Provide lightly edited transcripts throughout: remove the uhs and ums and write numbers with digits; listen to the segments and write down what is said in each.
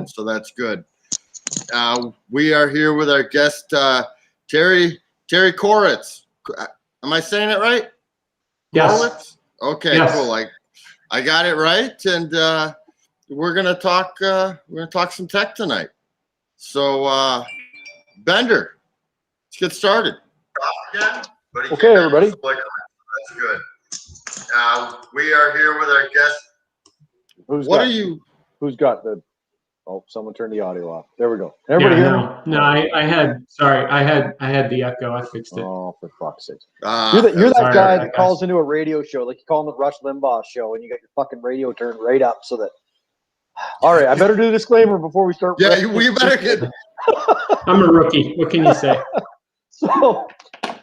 so that's good. We are here with our guest, Terry Koritz. Am I saying it right? Yes. Koritz? Okay, yes. Cool. I got it right, and we're gonna talk some tech tonight. So, Bender, let's get started. Okay, everybody. That's good. We are here with our guest. Who's got the? Oh, someone turned the audio off. There we go. Everybody hear me? No, I had the echo. I fixed it. Oh, for fuck's sake! You're that guy that calls into a radio show, like you call him the Rush Limbaugh show, and you got your fucking radio turned right up so that. All right, I better do the disclaimer before we start. Yeah, we better get. I'm a rookie. What can you say? So,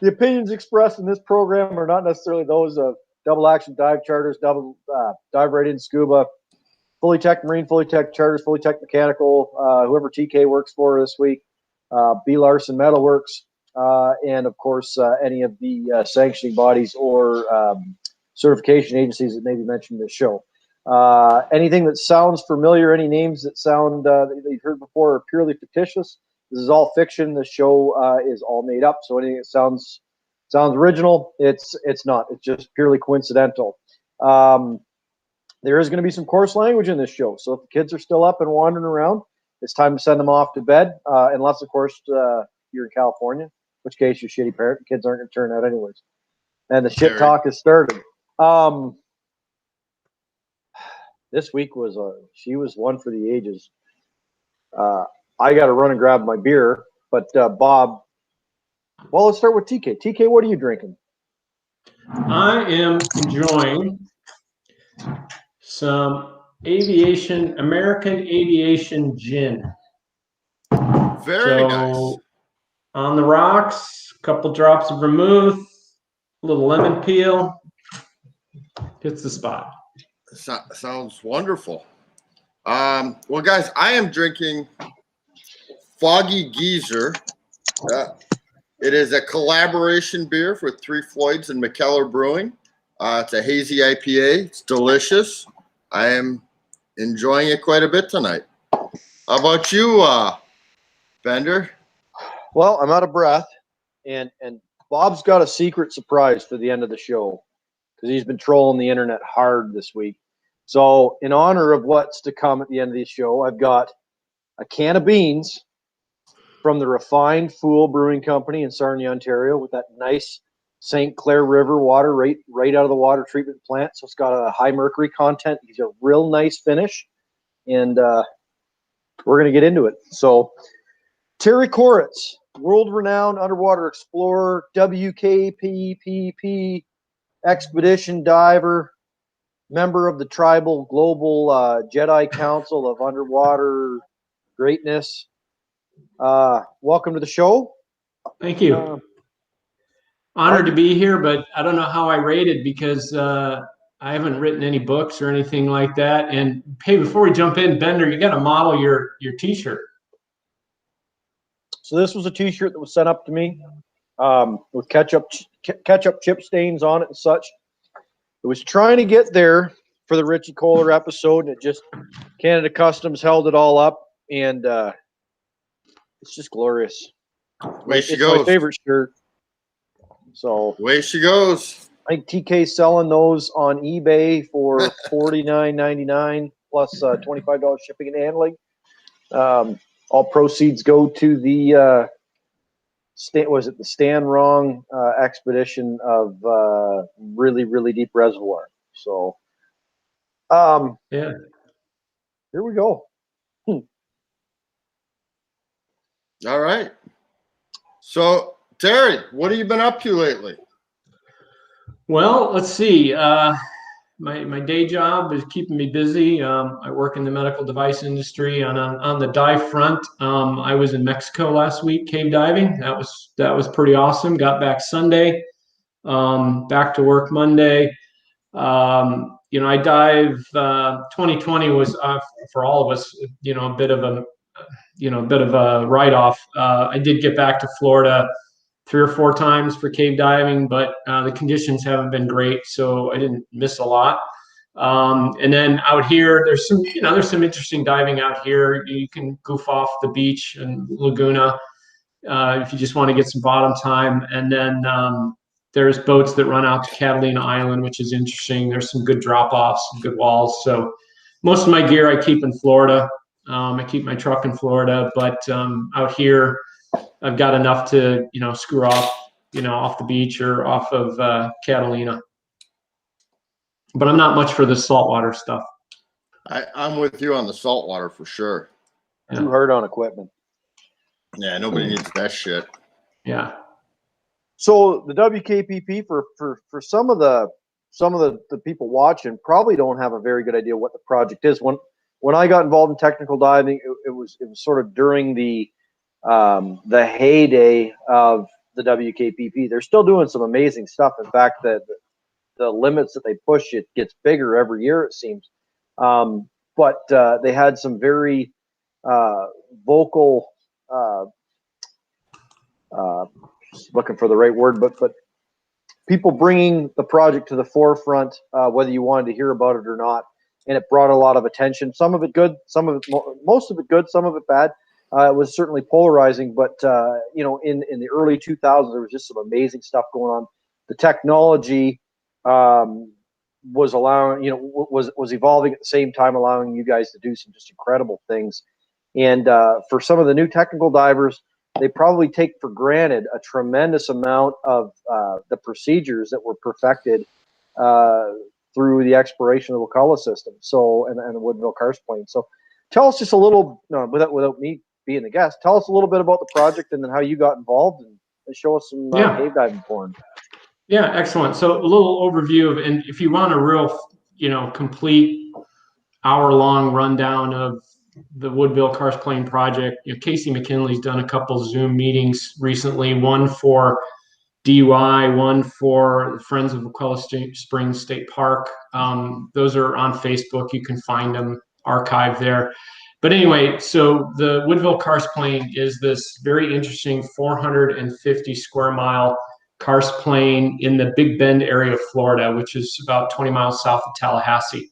the opinions expressed in this program are not necessarily those of Double Action Dive Charters, Dive Right In Scuba, Fully Tech Marine, Fully Tech Charters, Fully Tech Mechanical, whoever TK works for this week, B. Larson Metalworks, and of course any of the sanctioning bodies or certification agencies that may be mentioned in this show. Anything that sounds familiar, any names that sound that you've heard before are purely fictitious. This is all fiction. The show is all made up. So anything that sounds original, it's not. It's just purely coincidental. There is going to be some coarse language in this show. So if the kids are still up and wandering around, it's time to send them off to bed. Unless, of course, you're in California, in which case you're a shitty parent. The kids aren't going to turn out anyways. And the shit talk has started. This week was one for the ages. I got to run and grab my beer, but Bob. Well, let's start with TK. TK, what are you drinking? I am enjoying some American Aviation gin. Very nice. On the rocks, a couple drops of vermouth, a little lemon peel. Hits the spot. Sounds wonderful. Well, guys, I am drinking Foggy Geezer. It is a collaboration beer with Three Floyds and McKellar Brewing. It's a hazy IPA. It's delicious. I am enjoying it quite a bit tonight. How about you, Bender? Well, I'm out of breath, and Bob's got a secret surprise for the end of the show because he's been trolling the internet hard this week. So in honor of what's to come at the end of the show, I've got a can of beans from the Refined Fool Brewing Company in Sarnia, Ontario, with that nice St. Clair River water right out of the water treatment plant. So it's got a high mercury content. It's a real nice finish, and we're going to get into it. So Terry Koritz, world-renowned underwater explorer, WKPPP expedition diver, member of the Tribal Global Jedi Council of Underwater Greatness. Welcome to the show. Thank you. Honored to be here, but I don't know how I rated because I haven't written any books or anything like that. And hey, before we jump in, Bender, you got to model your T-shirt. So this was a T-shirt that was sent up to me with ketchup chip stains on it and such. It was trying to get there for the Richie Kohler episode, and it just Canada Customs held it all up, and it's just glorious. She goes. My favorite shirt. So way she goes. I think TK's selling those on eBay for $49.99 plus $25 shipping and handling. All proceeds go to the the Stan Wrong expedition of really, really deep reservoir. So yeah, here we go. All right. So Terry, what have you been up to lately? Well, let's see. My day job is keeping me busy. I work in the medical device industry. On the dive front, I was in Mexico last week, cave diving. That was pretty awesome. Got back Sunday. Back to work Monday. I dive. 2020 was for all of us, a bit of a write-off. I did get back to Florida 3 or 4 times for cave diving, but the conditions haven't been great, so I didn't miss a lot. And then out here, there's some interesting diving out here. You can goof off the beach and Laguna if you just want to get some bottom time. And then there's boats that run out to Catalina Island, which is interesting. There's some good drop-offs, some good walls. So most of my gear I keep in Florida. I keep my truck in Florida, but out here I've got enough to, screw off, off the beach or off of Catalina. But I'm not much for the saltwater stuff. I'm with you on the saltwater for sure. Yeah. Too hard on equipment. Yeah, nobody needs that shit. Yeah. So the WKPP for some of the people watching probably don't have a very good idea what the project is. When I got involved in technical diving, it was sort of during the heyday of the WKPP. They're still doing some amazing stuff. In fact, the limits that they push, it gets bigger every year, it seems. But they had some very vocal, looking for the right word, but people bringing the project to the forefront, whether you wanted to hear about it or not. And it brought a lot of attention. Some of it good, most of it good, some of it bad. It was certainly polarizing, but in the early 2000s, there was just some amazing stuff going on. The technology was allowing, was evolving at the same time, allowing you guys to do some just incredible things. And for some of the new technical divers, they probably take for granted a tremendous amount of the procedures that were perfected through the exploration of the Wakulla system, and the Woodville karst plane. So tell us just a little, without me being the guest, tell us a little bit about the project and then how you got involved, and show us some cave diving porn. Yeah, excellent. So a little overview of, and if you want a real, complete hour-long rundown of the Woodville karst plane project, Casey McKinley's done a couple Zoom meetings recently, one for DUI, one for Friends of Wakulla Springs State Park. Those are on Facebook. You can find them archived there. But anyway, so the Woodville karst plane is this very interesting 450 square mile karst plane in the Big Bend area of Florida, which is about 20 miles south of Tallahassee.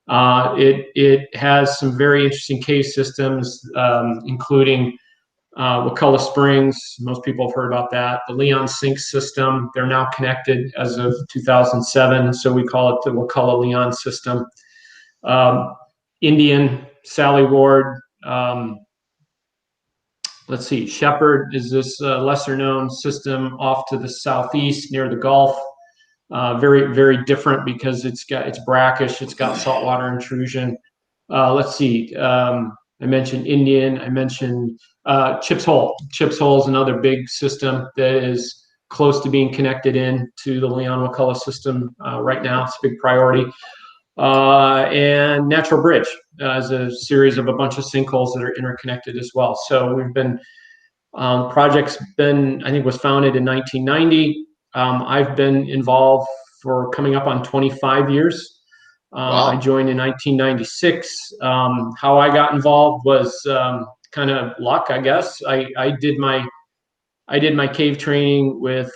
It has some very interesting cave systems, including Wakulla Springs. Most people have heard about that. The Leon Sink system. They're now connected as of 2007, so we call it the Wakulla Leon system. Indian, Sally Ward. Let's see. Shepherd is this lesser known system off to the southeast near the Gulf. Very, very different because it's brackish. It's got saltwater intrusion. Let's see. I mentioned Indian. I mentioned Chips Hole. Chips Hole is another big system that is close to being connected in to the Leon Wakulla system right now. It's a big priority. And Natural Bridge is a series of a bunch of sinkholes that are interconnected as well. So we've been, project's been, I think was founded in 1990. I've been involved for coming up on 25 years. Wow. I joined in 1996. How I got involved was kind of luck, I guess. I did my cave training with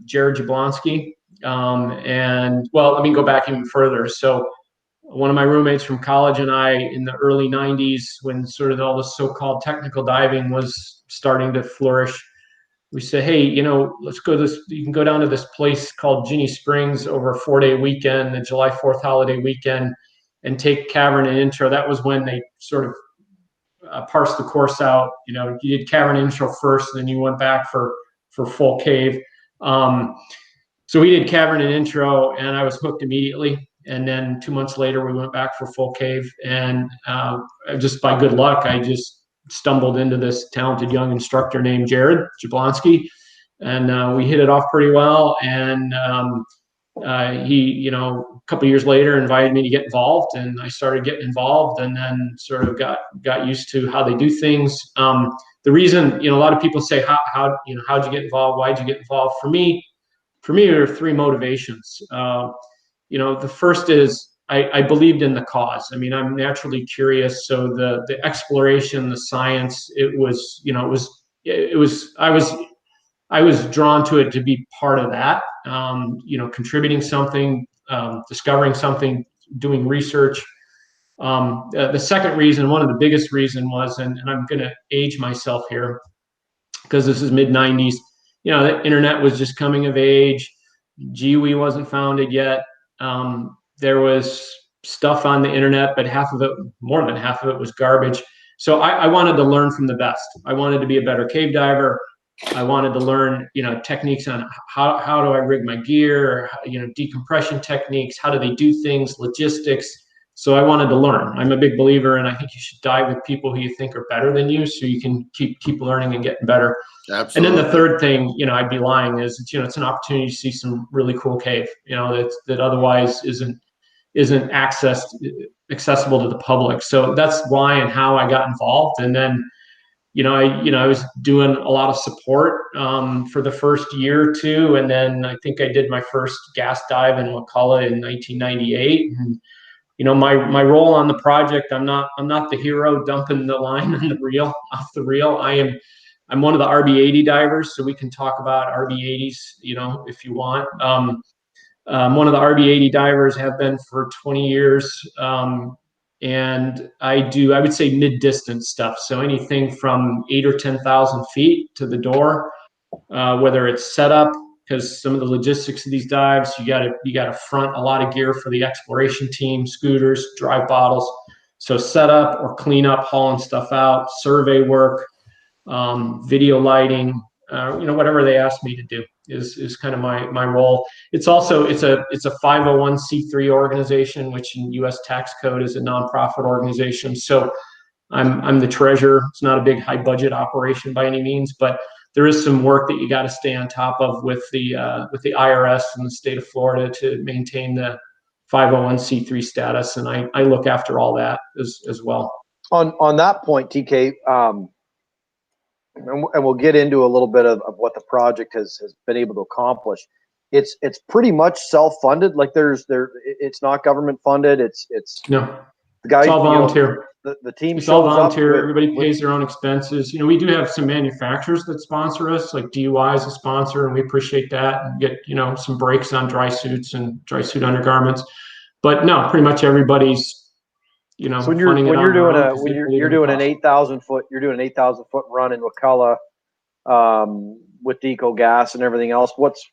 Jared Jablonski. And well, let me go back even further. So one of my roommates from college and I, in the early 90s, when sort of all this so-called technical diving was starting to flourish, we said, hey, let's go you can go down to this place called Ginnie Springs over a 4-day weekend, the July 4th holiday weekend, and take cavern and intro. That was when they sort of parsed the course out. You did cavern and intro first, and then you went back for full cave. So we did cavern and intro, and I was hooked immediately. And then 2 months later, we went back for full cave. And just by good luck, I just stumbled into this talented young instructor named Jared Jablonski, and we hit it off pretty well. And he, a couple of years later, invited me to get involved, and I started getting involved, and then sort of got used to how they do things. The reason, a lot of people say, how'd you get involved? Why'd you get involved? For me, there are three motivations. The first is I believed in the cause. I mean, I'm naturally curious. So the exploration, the science, I was drawn to it to be part of that, contributing something, discovering something doing research. The second reason, one of the biggest reason was, and I'm going to age myself here because this is mid 90s. The internet was just coming of age. GWE wasn't founded yet. There was stuff on the internet, but more than half of it was garbage. So I wanted to learn from the best. I wanted to be a better cave diver. I wanted to learn, techniques on how do I rig my gear, decompression techniques, how do they do things, logistics. So I wanted to learn. I'm a big believer, and I think you should dive with people who you think are better than you, so you can keep learning and getting better. Absolutely. And then the third thing, I'd be lying, is it's an opportunity to see some really cool cave, that otherwise isn't accessible to the public. So that's why and how I got involved. And then, I was doing a lot of support for the first year or two, and then I think I did my first gas dive in McCullough in 1998. And my role on the project, I'm not the hero dumping the line on the reel off the reel. I'm one of the RB80 divers, so we can talk about RB80s, if you want. One of the RB80 divers, have been for 20 years. And I would say mid-distance stuff. So anything from 8,000 or 10,000 feet to the door, whether it's setup, because some of the logistics of these dives, you got to front a lot of gear for the exploration team, scooters, drive bottles. So setup or cleanup, hauling stuff out, survey work, video lighting, whatever they ask me to do is kind of my role. It's a 501c3 organization, which in U.S. tax code is a nonprofit organization. So I'm the treasurer. It's not a big high budget operation by any means, but there is some work that you got to stay on top of with the IRS in the state of Florida to maintain the 501c3 status, and I look after all that as well. On that point, TK, and we'll get into a little bit of what the project has been able to accomplish. It's pretty much self-funded. Like it's not government funded. It's no. The guys, it's all volunteer. The team it's all shows volunteer. up. Everybody pays their own expenses. We do have some manufacturers that sponsor us, like DUI is a sponsor, and we appreciate that. And get some breaks on dry suits and dry suit undergarments. But no, pretty much everybody's So when you're doing an 8,000 foot run in Wakulla, with Deco gas and everything else, what's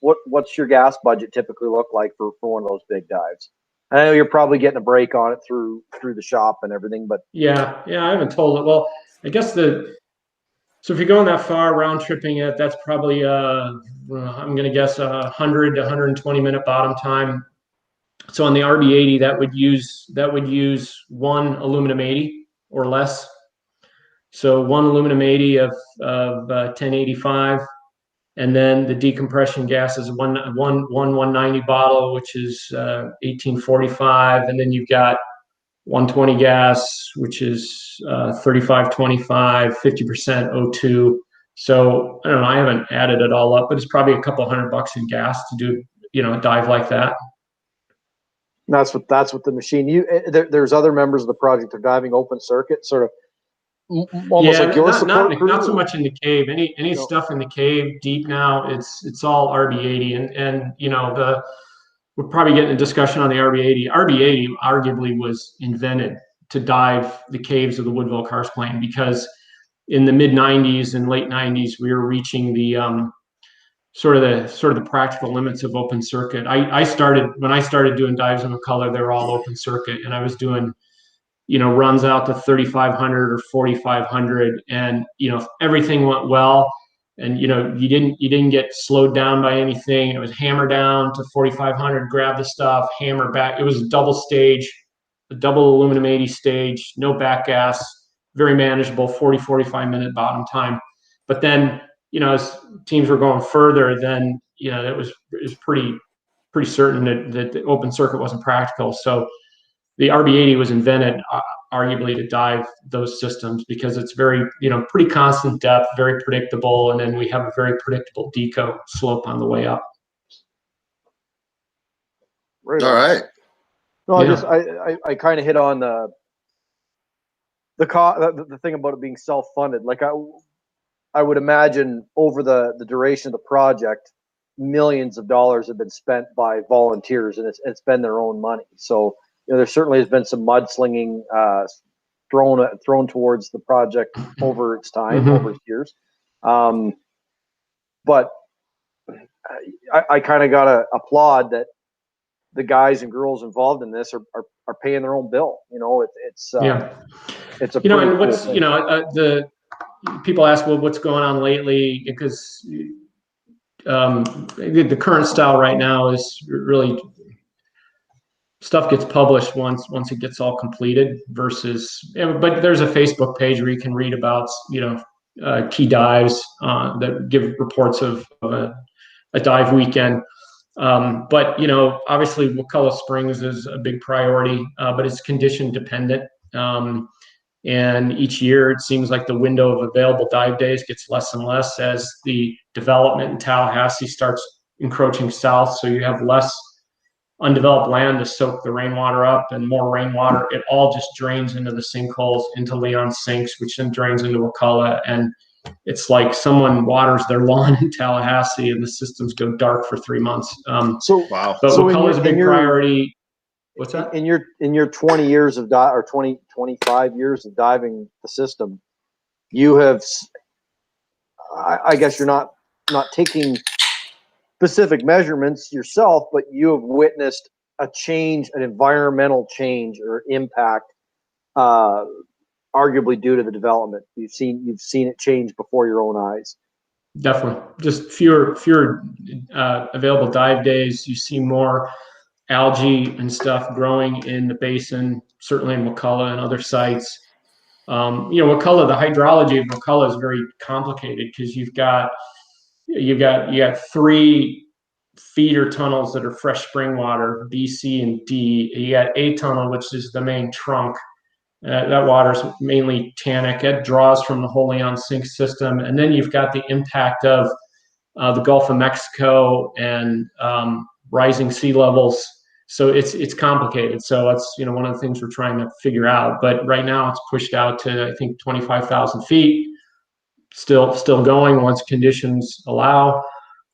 your gas budget typically look like for one of those big dives? I know you're probably getting a break on it through the shop and everything, but yeah, I haven't told it. Well, I guess so if you're going that far round tripping it, that's probably I'm going to guess 100 to 120 minute bottom time. So on the RB80, that would use one aluminum 80 or less. So one aluminum 80 of 1085, and then the decompression gas is one 190 bottle, which is 1845, and then you've got 120 gas, which is 3525, 50% O2. So I don't know, I haven't added it all up, but it's probably a couple $100 in gas to do a dive like that. That's what the machine. There's other members of the project that are diving open circuit, sort of almost like your support crew. Not so much in the cave. Any stuff in the cave deep now, it's all RB80, and we're probably getting a discussion on the RB80. RB80 arguably was invented to dive the caves of the Woodville Karst Plain, because in the mid 90s and late 90s we were reaching the sort of the practical limits of open circuit. When I started doing dives in McCullough, they were all open circuit, and I was doing runs out to 3,500 or 4,500, and everything went well, and you didn't get slowed down by anything. It was hammer down to 4,500, grab the stuff, hammer back. It was a double stage, a double aluminum 80 stage, no back gas, very manageable, 45 minute bottom time. But then as teams were going further, then it was pretty certain that the open circuit wasn't practical. So the RB80 was invented arguably to dive those systems, because it's very pretty constant depth, very predictable, and then we have a very predictable deco slope on the way up. Right. All right. No, yeah. I kind of hit on the thing about it being self-funded. Like I would imagine over the duration of the project, millions of dollars have been spent by volunteers, and it's been their own money. So there certainly has been some mudslinging thrown towards the project over its time, over its years. But I kind of got to applaud that the guys and girls involved in this are paying their own bill. It's a and what's cool the people ask, well, what's going on lately? Because the current style right now is really stuff gets published once it gets all completed versus, but there's a Facebook page where you can read about, key dives that give reports of a dive weekend. But, obviously Wakulla Springs is a big priority, but it's condition dependent. And each year it seems like the window of available dive days gets less and less as the development in Tallahassee starts encroaching south. So you have less undeveloped land to soak the rainwater up, and more rainwater. It all just drains into the sinkholes, into Leon Sinks, which then drains into Wakulla. And it's like someone waters their lawn in Tallahassee and the systems go dark for 3 months. Wow. But Wakulla is a big priority. What's that? In your 20 years of 25 years of diving the system, you have, I guess you're not taking specific measurements yourself, but you have witnessed a change, an environmental change or impact, arguably due to the development. You've seen it change before your own eyes. Definitely, just fewer available dive days. You see more algae and stuff growing in the basin, certainly in Wakulla and other sites. Wakulla, the hydrology of Wakulla is very complicated because you got 3 feeder tunnels that are fresh spring water, B, C, and D. You got A tunnel, which is the main trunk. That water is mainly tannic. It draws from the whole Leon Sink system. And then you've got the impact of the Gulf of Mexico and rising sea levels. So it's complicated. So that's one of the things we're trying to figure out. But right now it's pushed out to, I think, 25,000 feet. Still going once conditions allow.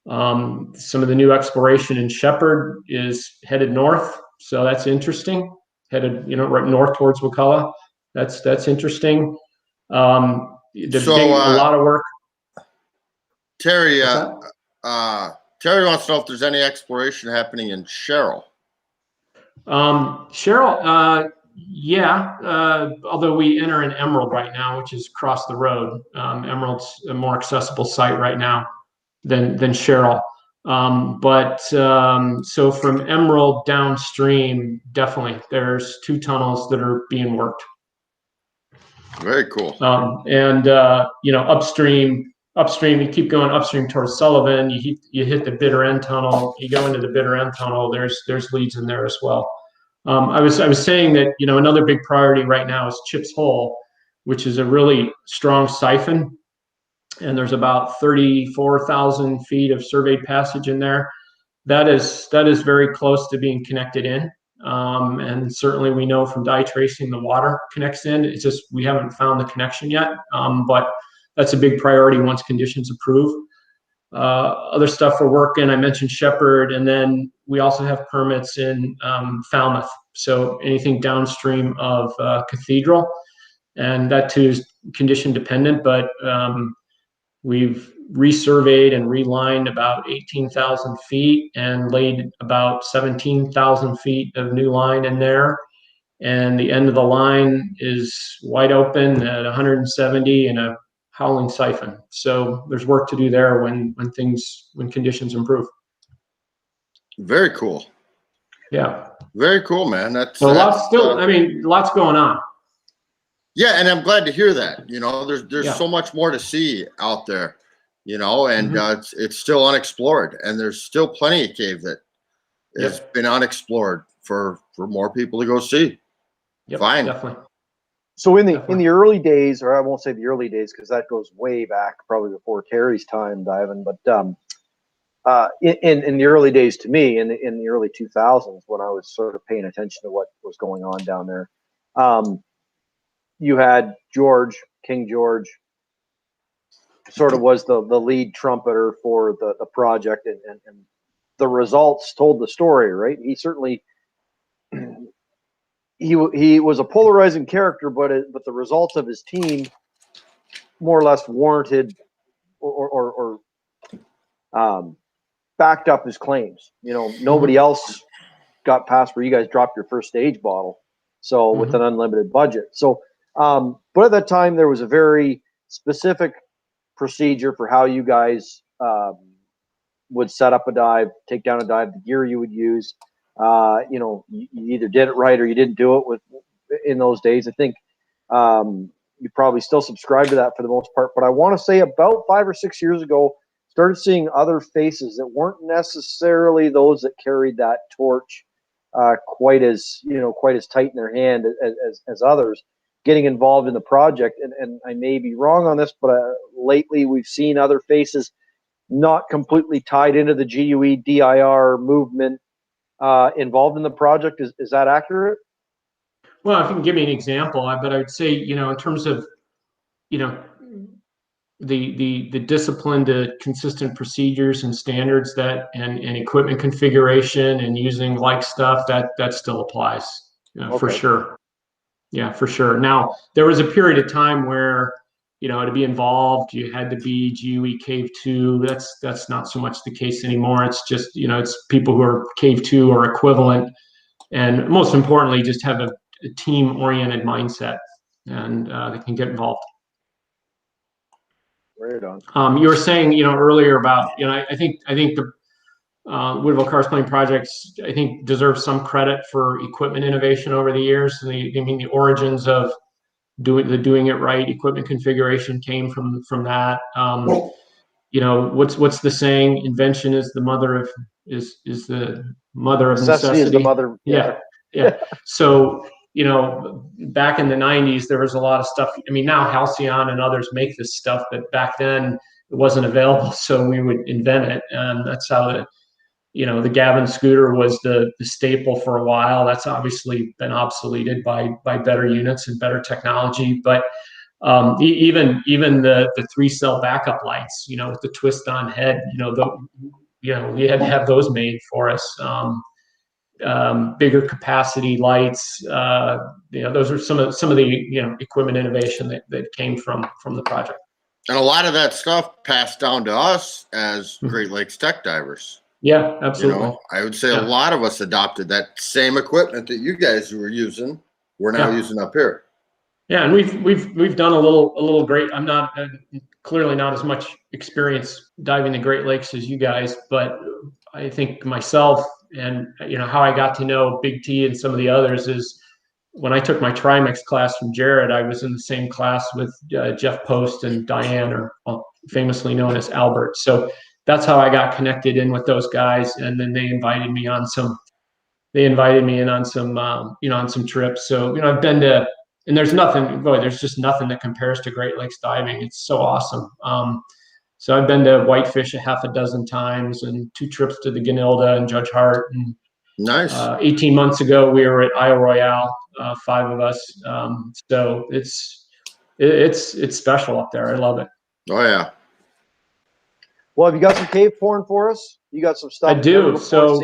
Some of the new exploration in Shepherd is headed north, so that's interesting. Headed right north towards Wakulla. That's interesting. A lot of work. Terry wants to know if there's any exploration happening in Sherrill. Sherrill, yeah. Although we enter in Emerald right now, which is across the road. Emerald's a more accessible site right now than Sherrill. So from Emerald downstream, definitely there's 2 tunnels that are being worked. Very cool. Upstream, you keep going upstream towards Sullivan. You hit the bitter end tunnel. You go into the bitter end tunnel. There's leads in there as well. I was saying that another big priority right now is Chips Hole, which is a really strong siphon, and there's about 34,000 feet of surveyed passage in there. That is very close to being connected in, and certainly we know from dye tracing the water connects in. It's just we haven't found the connection yet, but that's a big priority once conditions improve. Other stuff we're working, I mentioned Shepherd, and then we also have permits in Falmouth. So anything downstream of Cathedral, and that too is condition dependent, but we've resurveyed and relined about 18,000 feet and laid about 17,000 feet of new line in there. And the end of the line is wide open at 170 and a howling siphon. So there's work to do there when conditions improve. Very cool. Yeah. Very cool, man. That's lots going on. Yeah, and I'm glad to hear that. There's so much more to see out there, and it's still unexplored, and there's still plenty of cave that has been unexplored for more people to go see. Yep, fine. Definitely. So in the early days, or I won't say the early days because that goes way back, probably before Terry's time diving, but in the early days to me, in the early 2000s, when I was sort of paying attention to what was going on down there, you had King George, sort of was the lead trumpeter for the project, and the results told the story, right? He certainly he was a polarizing character, but the results of his team more or less warranted or backed up his claims. Nobody else got past where you guys dropped your first stage bottle, so with an unlimited budget. So, but at that time there was a very specific procedure for how you guys would set up a dive, take down a dive, the gear you would use. You either did it right or you didn't do it in those days. I think you probably still subscribe to that for the most part. But I want to say about 5 or 6 years ago, started seeing other faces that weren't necessarily those that carried that torch quite as tight in their hand as others, getting involved in the project. And I may be wrong on this, but lately we've seen other faces not completely tied into the GUE DIR movement involved in the project. Is that accurate? Well, if you can give me an example, but I would say, in terms of, the disciplined, consistent procedures and standards and equipment configuration and using like stuff that still applies, for sure. Yeah, for sure. Now, there was a period of time where, to be involved, you had to be GUE Cave 2. That's not so much the case anymore. It's just, it's people who are Cave 2 or equivalent. And most importantly, just have a team-oriented mindset, and they can get involved. Right on. You were saying, earlier about, I think the Woodville Karst Plain projects, I think, deserve some credit for equipment innovation over the years. The origins of doing it right equipment configuration came from that. What's the saying? Invention is the mother of necessity. Is the mother. Yeah. So, back in the 90s, there was a lot of stuff. I mean, now Halcyon and others make this stuff, but back then it wasn't available. So we would invent it. And that's how the Gavin scooter was the staple for a while. That's obviously been obsoleted by better units and better technology. But even the 3-cell backup lights, with the twist on head, we had to have those made for us. Bigger capacity lights, those are some of the equipment innovation that came from the project. And a lot of that stuff passed down to us as Great Lakes Tec divers. Yeah, absolutely. I would say a lot of us adopted that same equipment that you guys were using. We're now using up here. Yeah, and we've done a little great. I'm not clearly not as much experience diving the Great Lakes as you guys, but I think myself and how I got to know Big T and some of the others is when I took my Trimix class from Jared. I was in the same class with Jeff Post and Diane, or famously known as Albert. So that's how I got connected in with those guys, and then they invited me in on some on some trips. So I've been to, and there's just nothing that compares to Great Lakes diving. It's so awesome. So I've been to Whitefish a half a dozen times, and 2 trips to the Ganilda and Judge Hart. And nice. 18 months ago, we were at Isle Royale, 5 of us. So it's special up there. I love it. Oh yeah. Well, have you got some cave porn for us? You got some stuff? I do. So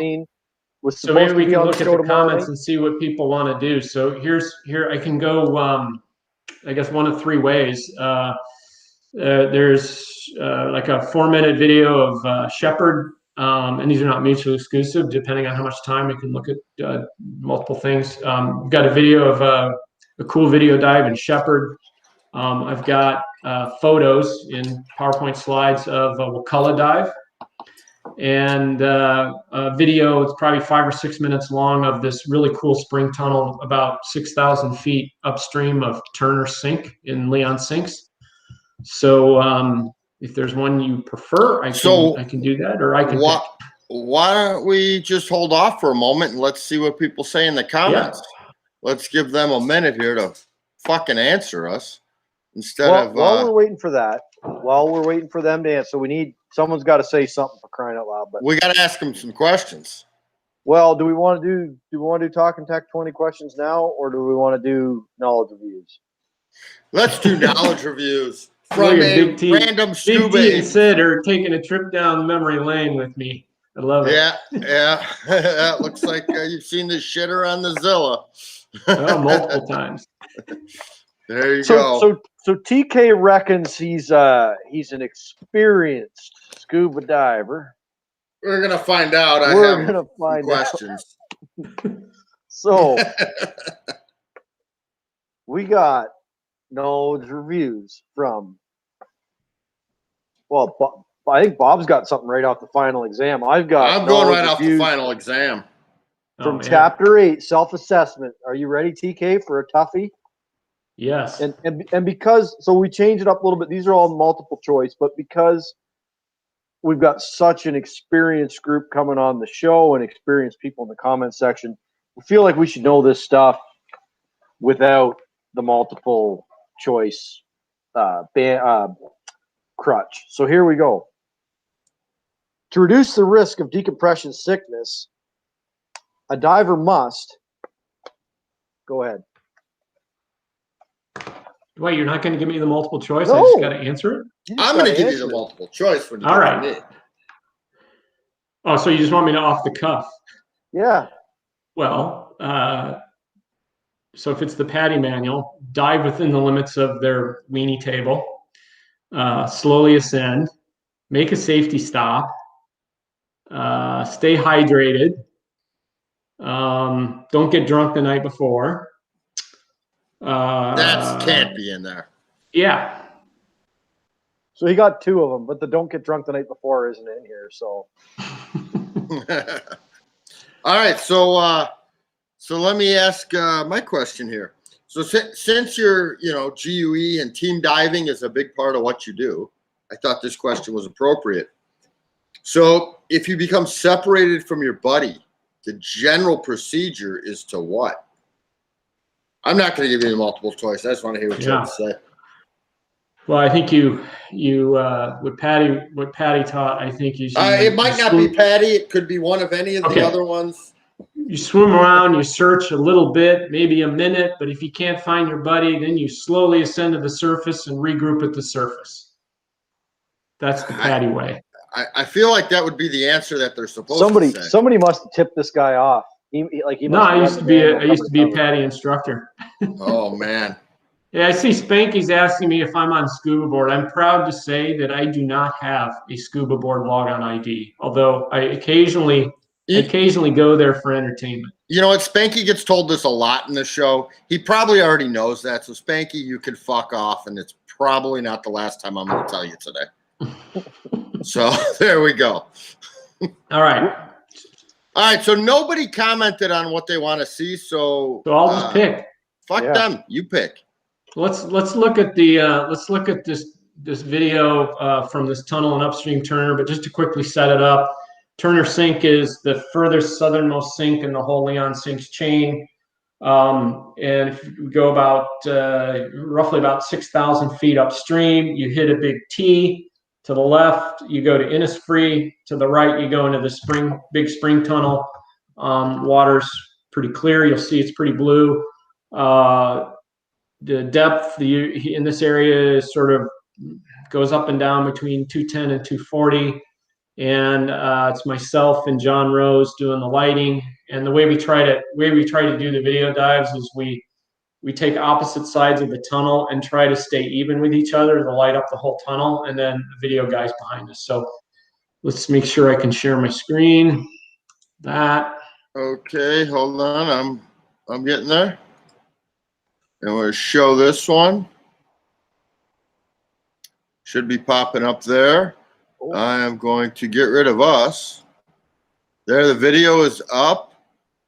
maybe we can look at the comments and see what people want to do. So here I can go. I guess one of 3 ways. There's like a 4-minute video of Shepherd, and these are not mutually exclusive. Depending on how much time, we can look at multiple things. We've got a video of a cool video dive in Shepherd. I've got photos in PowerPoint slides of a Wakulla dive, and a video. It's probably 5 or 6 minutes long of this really cool spring tunnel about 6,000 feet upstream of Turner Sink in Leon Sinks. So if there's one you prefer, I can do that, or I can. Why don't we just hold off for a moment and let's see what people say in the comments? Yeah. Let's give them a minute here to fucking answer us while we're waiting for that. While we're waiting for them to answer, someone's got to say something, for crying out loud. But we got to ask them some questions. Well, do we want to do Talkin Tek 20 questions now, or do we want to do knowledge reviews? Let's do knowledge reviews. From a random scuba. Big T and Sid are taking a trip down memory lane with me. I love it. Yeah. It looks like you've seen this shitter on the Zilla. Oh, multiple times. There you go. So TK reckons he's an experienced scuba diver. We're gonna find out. We're gonna find questions. So we got those reviews from. Well, I think Bob's got something right off the final exam. I'm going right off the final exam. From Chapter 8, self-assessment. Are you ready, TK, for a toughie? Yes. And because, so we changed it up a little bit. These are all multiple choice, but because we've got such an experienced group coming on the show and experienced people in the comment section, we feel like we should know this stuff without the multiple choice crutch. So here we go. To reduce the risk of decompression sickness, a diver must. Go ahead. Wait, you're not going to give me the multiple choice? No. I just got to answer it? I'm going to give you the multiple choice when you All right. me. Oh, so you just want me to off the cuff? Yeah. Well, so if it's the PADI manual, dive within the limits of their weenie table, slowly ascend, make a safety stop, stay hydrated, don't get drunk the night before. That can't be in there. Yeah. So he got 2 of them, but the don't get drunk the night before isn't in here. So. All right. So let me ask my question here. So since you're, GUE and team diving is a big part of what you do, I thought this question was appropriate. So if you become separated from your buddy, the general procedure is to what? I'm not going to give you the multiple choice. I just want to hear what you have to say. Well, I think you what Patty taught, I think is it might not be Patty. It could be one of any of the other ones. You swim around, you search a little bit, maybe a minute, but if you can't find your buddy, then you slowly ascend to the surface and regroup at the surface. That's the Patty way. I feel like that would be the answer that they're supposed to say. Somebody must have tipped this guy off. I used to be a PADI instructor. Oh man. Yeah, I see Spanky's asking me if I'm on scuba board. I'm proud to say that I do not have a scuba board log on ID, although I occasionally go there for entertainment. You know what? Spanky gets told this a lot in the show. He probably already knows that. So Spanky, you can fuck off, and it's probably not the last time I'm going to tell you today. So there we go. All right. All right. So nobody commented on what they want to see. So I'll just pick. Fuck them. You pick. Let's look at this video from this tunnel and upstream Turner. But just to quickly set it up, Turner Sink is the furthest southernmost sink in the whole Leon Sinks chain. And if you go about roughly about 6,000 feet upstream, you hit a big T. To the left, you go to Innisfree. To the right, you go into the big spring tunnel. Water's pretty clear. You'll see it's pretty blue. The depth in this area is sort of goes up and down between 210 and 240. And it's myself and John Rose doing the lighting. And the way we try to do the video dives is we take opposite sides of the tunnel and try to stay even with each other to light up the whole tunnel, and then the video guys behind us. So let's make sure I can share my screen. Okay, hold on. I'm getting there. And we'll show this one. Should be popping up there. I am going to get rid of us. There, the video is up.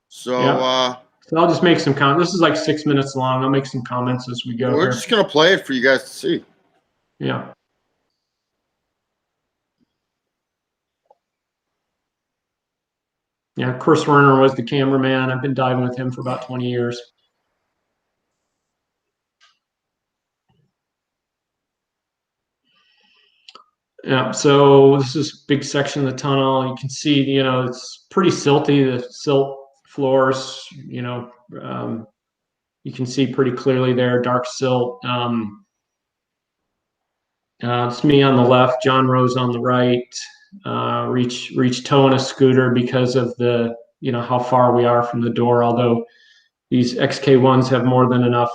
So so I'll just make some comments. This is like 6 minutes long. I'll make some comments as we go. We're just going to play it for you guys to see. Yeah. Yeah, Chris Werner was the cameraman. I've been diving with him for about 20 years. Yeah, so this is a big section of the tunnel. You can see, it's pretty silty, the silt floors, you can see pretty clearly there, dark silt. It's me on the left, John Rose on the right. Reach towing a scooter because of the, how far we are from the door. Although, these XK1s have more than enough,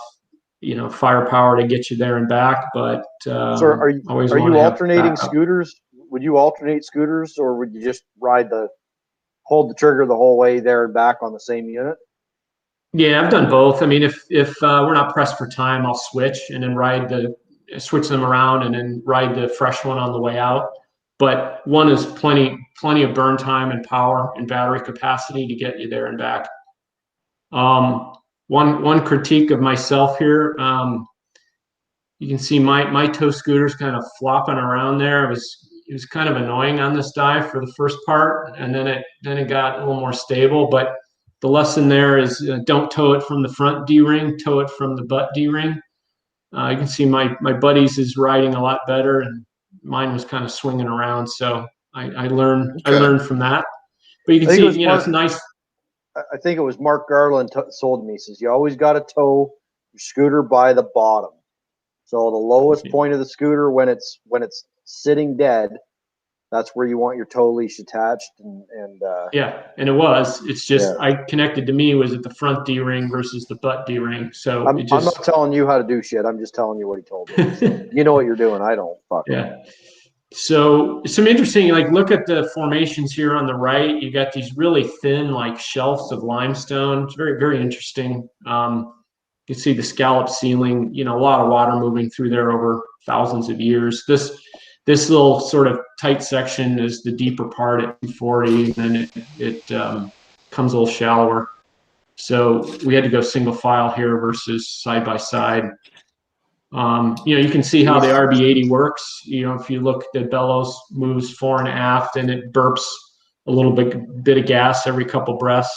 firepower to get you there and back. But So are always you want to have alternating backup. scooters? Would you alternate scooters, or would you just hold the trigger the whole way there and back on the same unit? Yeah, I've done both. I mean, if we're not pressed for time, I'll switch and then switch them around and then ride the fresh one on the way out. But one is plenty of burn time and power and battery capacity to get you there and back. One critique of myself here. You can see my tow scooter's kind of flopping around there. It was kind of annoying on this dive for the first part, and then it got a little more stable. But the lesson there is don't tow it from the front D-ring, tow it from the butt D-ring. You can see my buddy's is riding a lot better, and mine was kind of swinging around. So I learned from that. But you can see, it's nice. I think it was Mark Garland sold me. He says you always got to tow your scooter by the bottom. So the lowest point of the scooter when it's sitting dead, that's where you want your tow leash attached. And it was. It's just I connected to me was at the front D-ring versus the butt D-ring. So I'm not telling you how to do shit. I'm just telling you what he told me. You know what you're doing. I don't. Fuck. Yeah. So some interesting, look at the formations here on the right. You got these really thin, shelves of limestone. It's very, very interesting. You can see the scallop ceiling, a lot of water moving through there over thousands of years. This little sort of tight section is the deeper part at 240, and then it comes a little shallower. So we had to go single file here versus side by side. You can see how the RB80 works. If you look, the bellows moves fore and aft, and it burps a little bit of gas every couple breaths.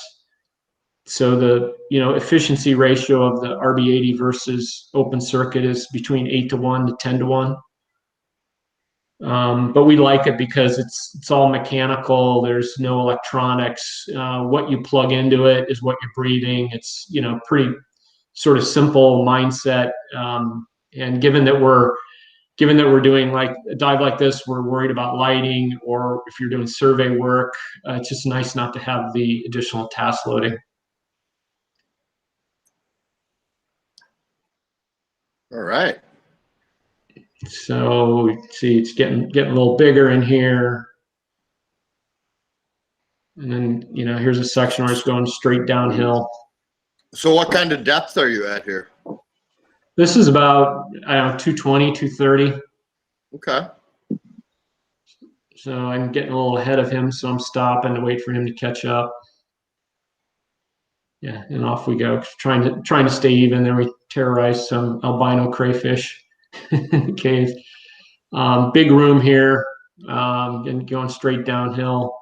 So the efficiency ratio of the RB80 versus open circuit is between 8-to-1 to 10-to-1. But we like it because it's all mechanical. There's no electronics. What you plug into it is what you're breathing. It's pretty sort of simple mindset. And given that we're doing like a dive like this, we're worried about lighting, or if you're doing survey work, it's just nice not to have the additional task loading. All right. So you see it's getting a little bigger in here. And then, here's a section where it's going straight downhill. So what kind of depth are you at here? This is about, 220, 230. Okay. So I'm getting a little ahead of him, so I'm stopping to wait for him to catch up. Yeah, and off we go, trying to stay even. Then we terrorize some albino crayfish in the cave. Big room here, and going straight downhill.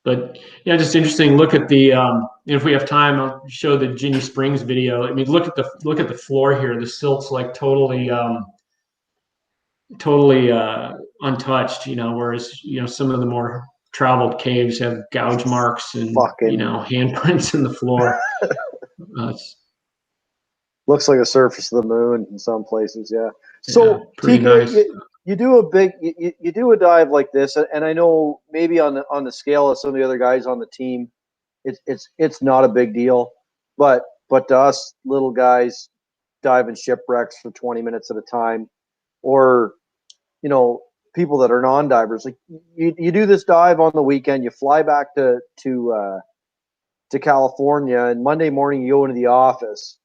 But yeah, just interesting. Look at the if we have time, I'll show the Ginny Springs video. I mean, look at the floor here. The silt's like totally untouched. Whereas some of the more traveled caves have gouge marks and handprints in the floor. Looks like a surface of the moon in some places. Yeah. So pretty TK, nice. you do a dive like this, and I know maybe on the scale of some of the other guys on the team, it's not a big deal, but to us little guys diving shipwrecks for 20 minutes at a time, or people that are non-divers, like you do this dive on the weekend, you fly back to California, and Monday morning you go into the office,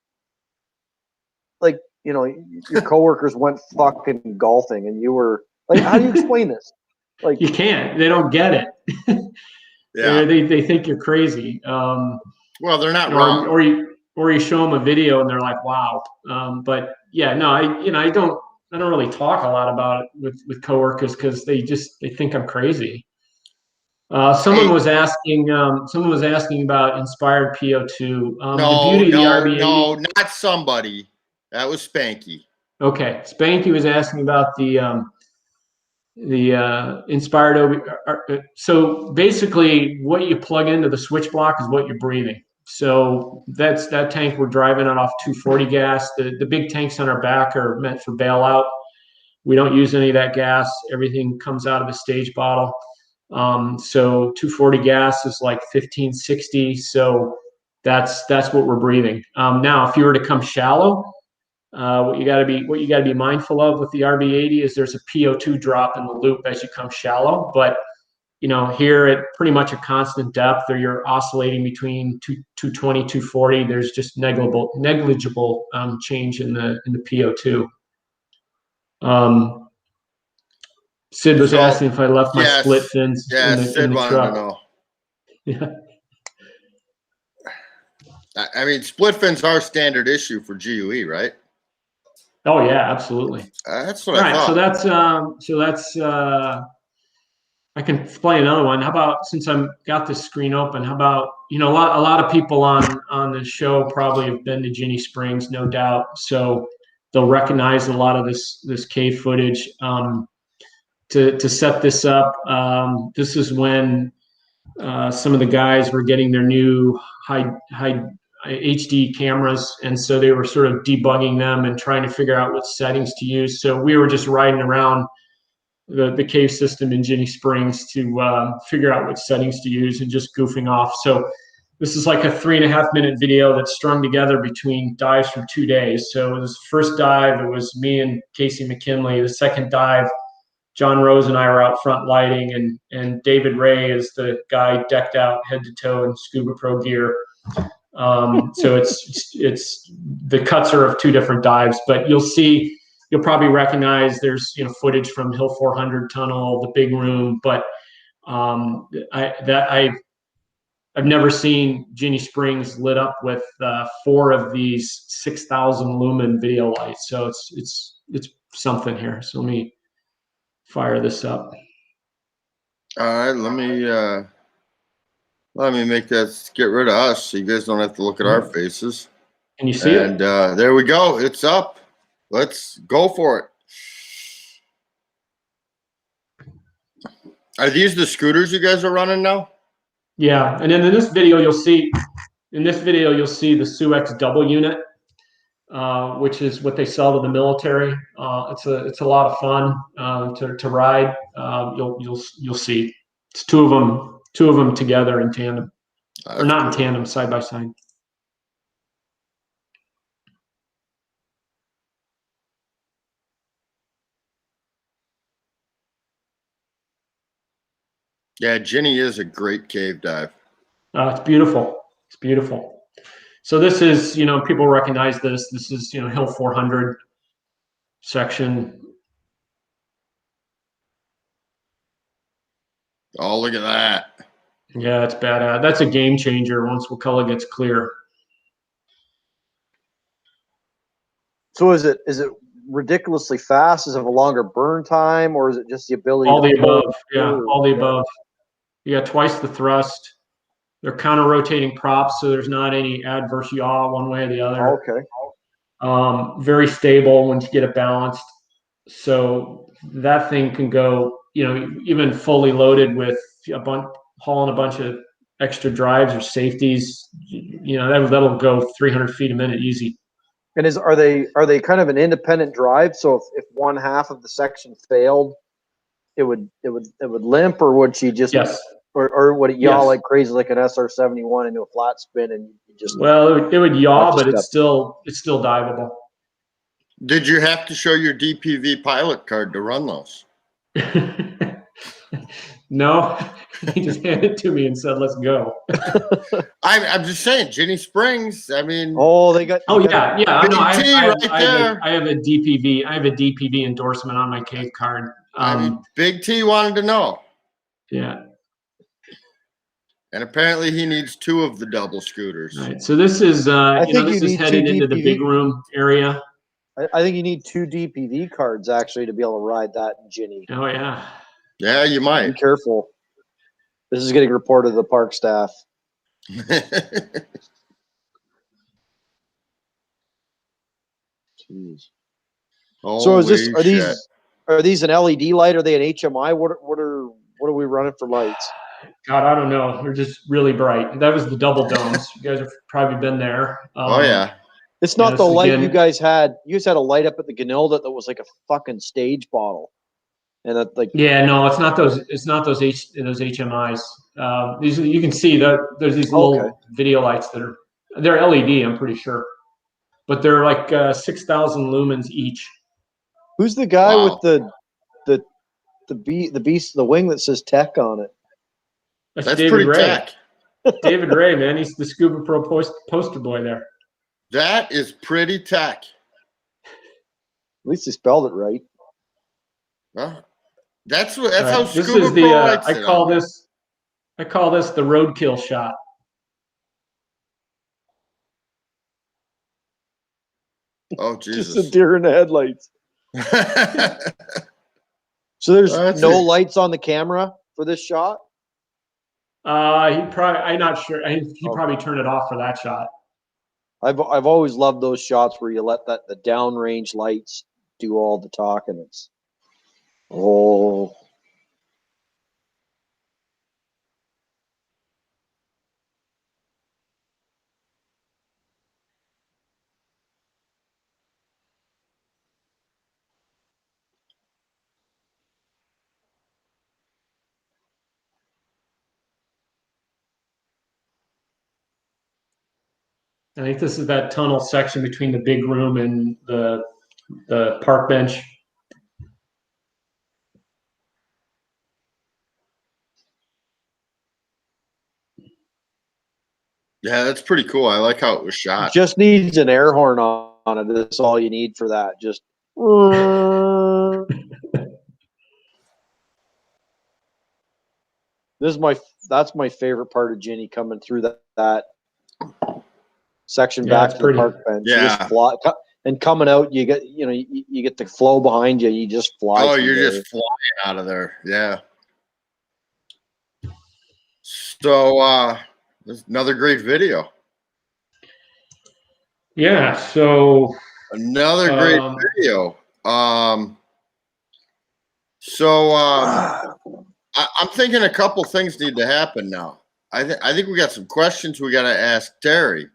like your coworkers went fucking golfing, and you were like, how do you explain this? Like, you can't. They don't get it. Yeah. They think you're crazy. Well, they're not wrong. Or you show them a video and they're like, wow. But yeah, no, I don't really talk a lot about it with coworkers because they think I'm crazy. Someone was asking about inspired PO2. The beauty of the RB80. No, not somebody. That was Spanky. Okay, Spanky was asking about the inspired OB. So basically, what you plug into the switch block is what you're breathing. So that tank we're driving it off 240 gas. The big tanks on our back are meant for bailout. We don't use any of that gas. Everything comes out of the stage bottle. So 240 gas is like 1560. So that's what we're breathing. Now, if you were to come shallow, what you got to be mindful of with the RB80 is there's a PO2 drop in the loop as you come shallow. But here at pretty much a constant depth, or you're oscillating between 220, 240. There's just negligible change in the PO2. Sid was asking if I left my split fins in the truck. To know. Yeah. I mean, split fins are standard issue for GUE, right? Oh yeah, absolutely. That's what I thought. So that's I can play another one. How about, since I've got this screen open, how about, a lot of people on the show probably have been to Ginny Springs, no doubt. So they'll recognize a lot of this cave footage. To set this up, this is when some of the guys were getting their new high HD cameras, and so they were sort of debugging them and trying to figure out what settings to use. So we were just riding around the cave system in Ginny Springs to figure out what settings to use and just goofing off. So this is like a 3.5 minute video that's strung together between dives from 2 days. So it was the first dive, it was me and Casey McKinley. The second dive, John Rose and I were out front lighting, and David Ray is the guy decked out head to toe in Scuba Pro gear. So it's the cuts are of 2 different dives, but you'll probably recognize there's footage from Hill 400 tunnel, the big room, but I've never seen Ginny Springs lit up with 4 of these 6,000 lumen video lights. So it's something here. So let me fire this up. All right, let me make that, get rid of us so you guys don't have to look at our faces. Can you see it? And there we go. It's up. Let's go for it. Are these the scooters you guys are running now? Yeah, and then in this video you'll see the SUX double unit, which is what they sell to the military. It's a lot of fun to ride. You'll see it's two of them together in tandem, or not in tandem, side by side. Yeah, Ginny is a great cave dive. It's beautiful. It's beautiful. So this is, people recognize this. This is, Hill 400 section. Oh, look at that. Yeah, it's badass. That's a game changer once Wakulla gets clear. So is it ridiculously fast? Does it have a longer burn time, or is it just the ability? All the above. Yeah, all the above. You got twice the thrust. They're counter-rotating props, so there's not any adverse yaw one way or the other. Okay. Very stable once you get it balanced. So that thing can go, even fully loaded with hauling a bunch of extra drives or safeties. That'll go 300 feet a minute easy. And are they kind of an independent drive? So if one half of the section failed, it would limp, or would she just? Yes. Or would it yaw like crazy, like an SR-71 into a flat spin, and you just? Well, it would yaw, but it's still diveable. Did you have to show your DPV pilot card to run those? No, he just handed it to me and said, "Let's go." I'm just saying, Ginny Springs. I mean, they got. Yeah. I have a DPV. I have a DPV endorsement on my cave card. Big T wanted to know. Yeah. And apparently he needs 2 of the double scooters. Right. So this is, this is headed into the big room area. I think you need 2 DPV cards actually to be able to ride that Ginny. Oh yeah. Yeah, you might. Be careful. This is getting reported to the park staff. Jeez. So are these an LED light? Are they an HMI? What are we running for lights? God, I don't know. They're just really bright. That was the double domes. You guys have probably been there. Oh yeah. It's not Yes, the light again- you guys had. You guys had a light up at the Ganilda that was like a fucking stage bottle, and that like Yeah, no, it's not those. It's not those those HMIs. These you can see that there's these little Okay. video lights that they're LED. I'm pretty sure, but they're like 6,000 lumens each. who's the guy Wow. with the beast the wing that says Tech on it? That's That's David pretty Ray. tech. David Ray, man, he's the Scuba Pro poster boy there. That is pretty tech. At least he spelled it right. Well, that's how This Scuba is the Pro likes I it. call this the roadkill shot. Oh Just a Jesus! deer in the headlights. So there's That's no it. lights on the camera for this shot. I'm not sure. He probably turned it off for that shot. I've always loved those shots where you let the downrange lights do all the talking. It's I think this is that tunnel section between the big room and the park bench. Yeah, that's pretty cool. I like how it was shot. just needs an air horn on it. That's all you need for that. Just that's my favorite part of Ginny coming through that section Yeah, back it's to pretty. the park bench. You Yeah. just fly, and coming out, you get you get the flow behind you. You just fly. Oh, through you're there. just flying out of there. Yeah. So there's another great video. Yeah. So Another great video. I'm thinking a couple things need to happen now. I think we got some questions we got to ask Terry,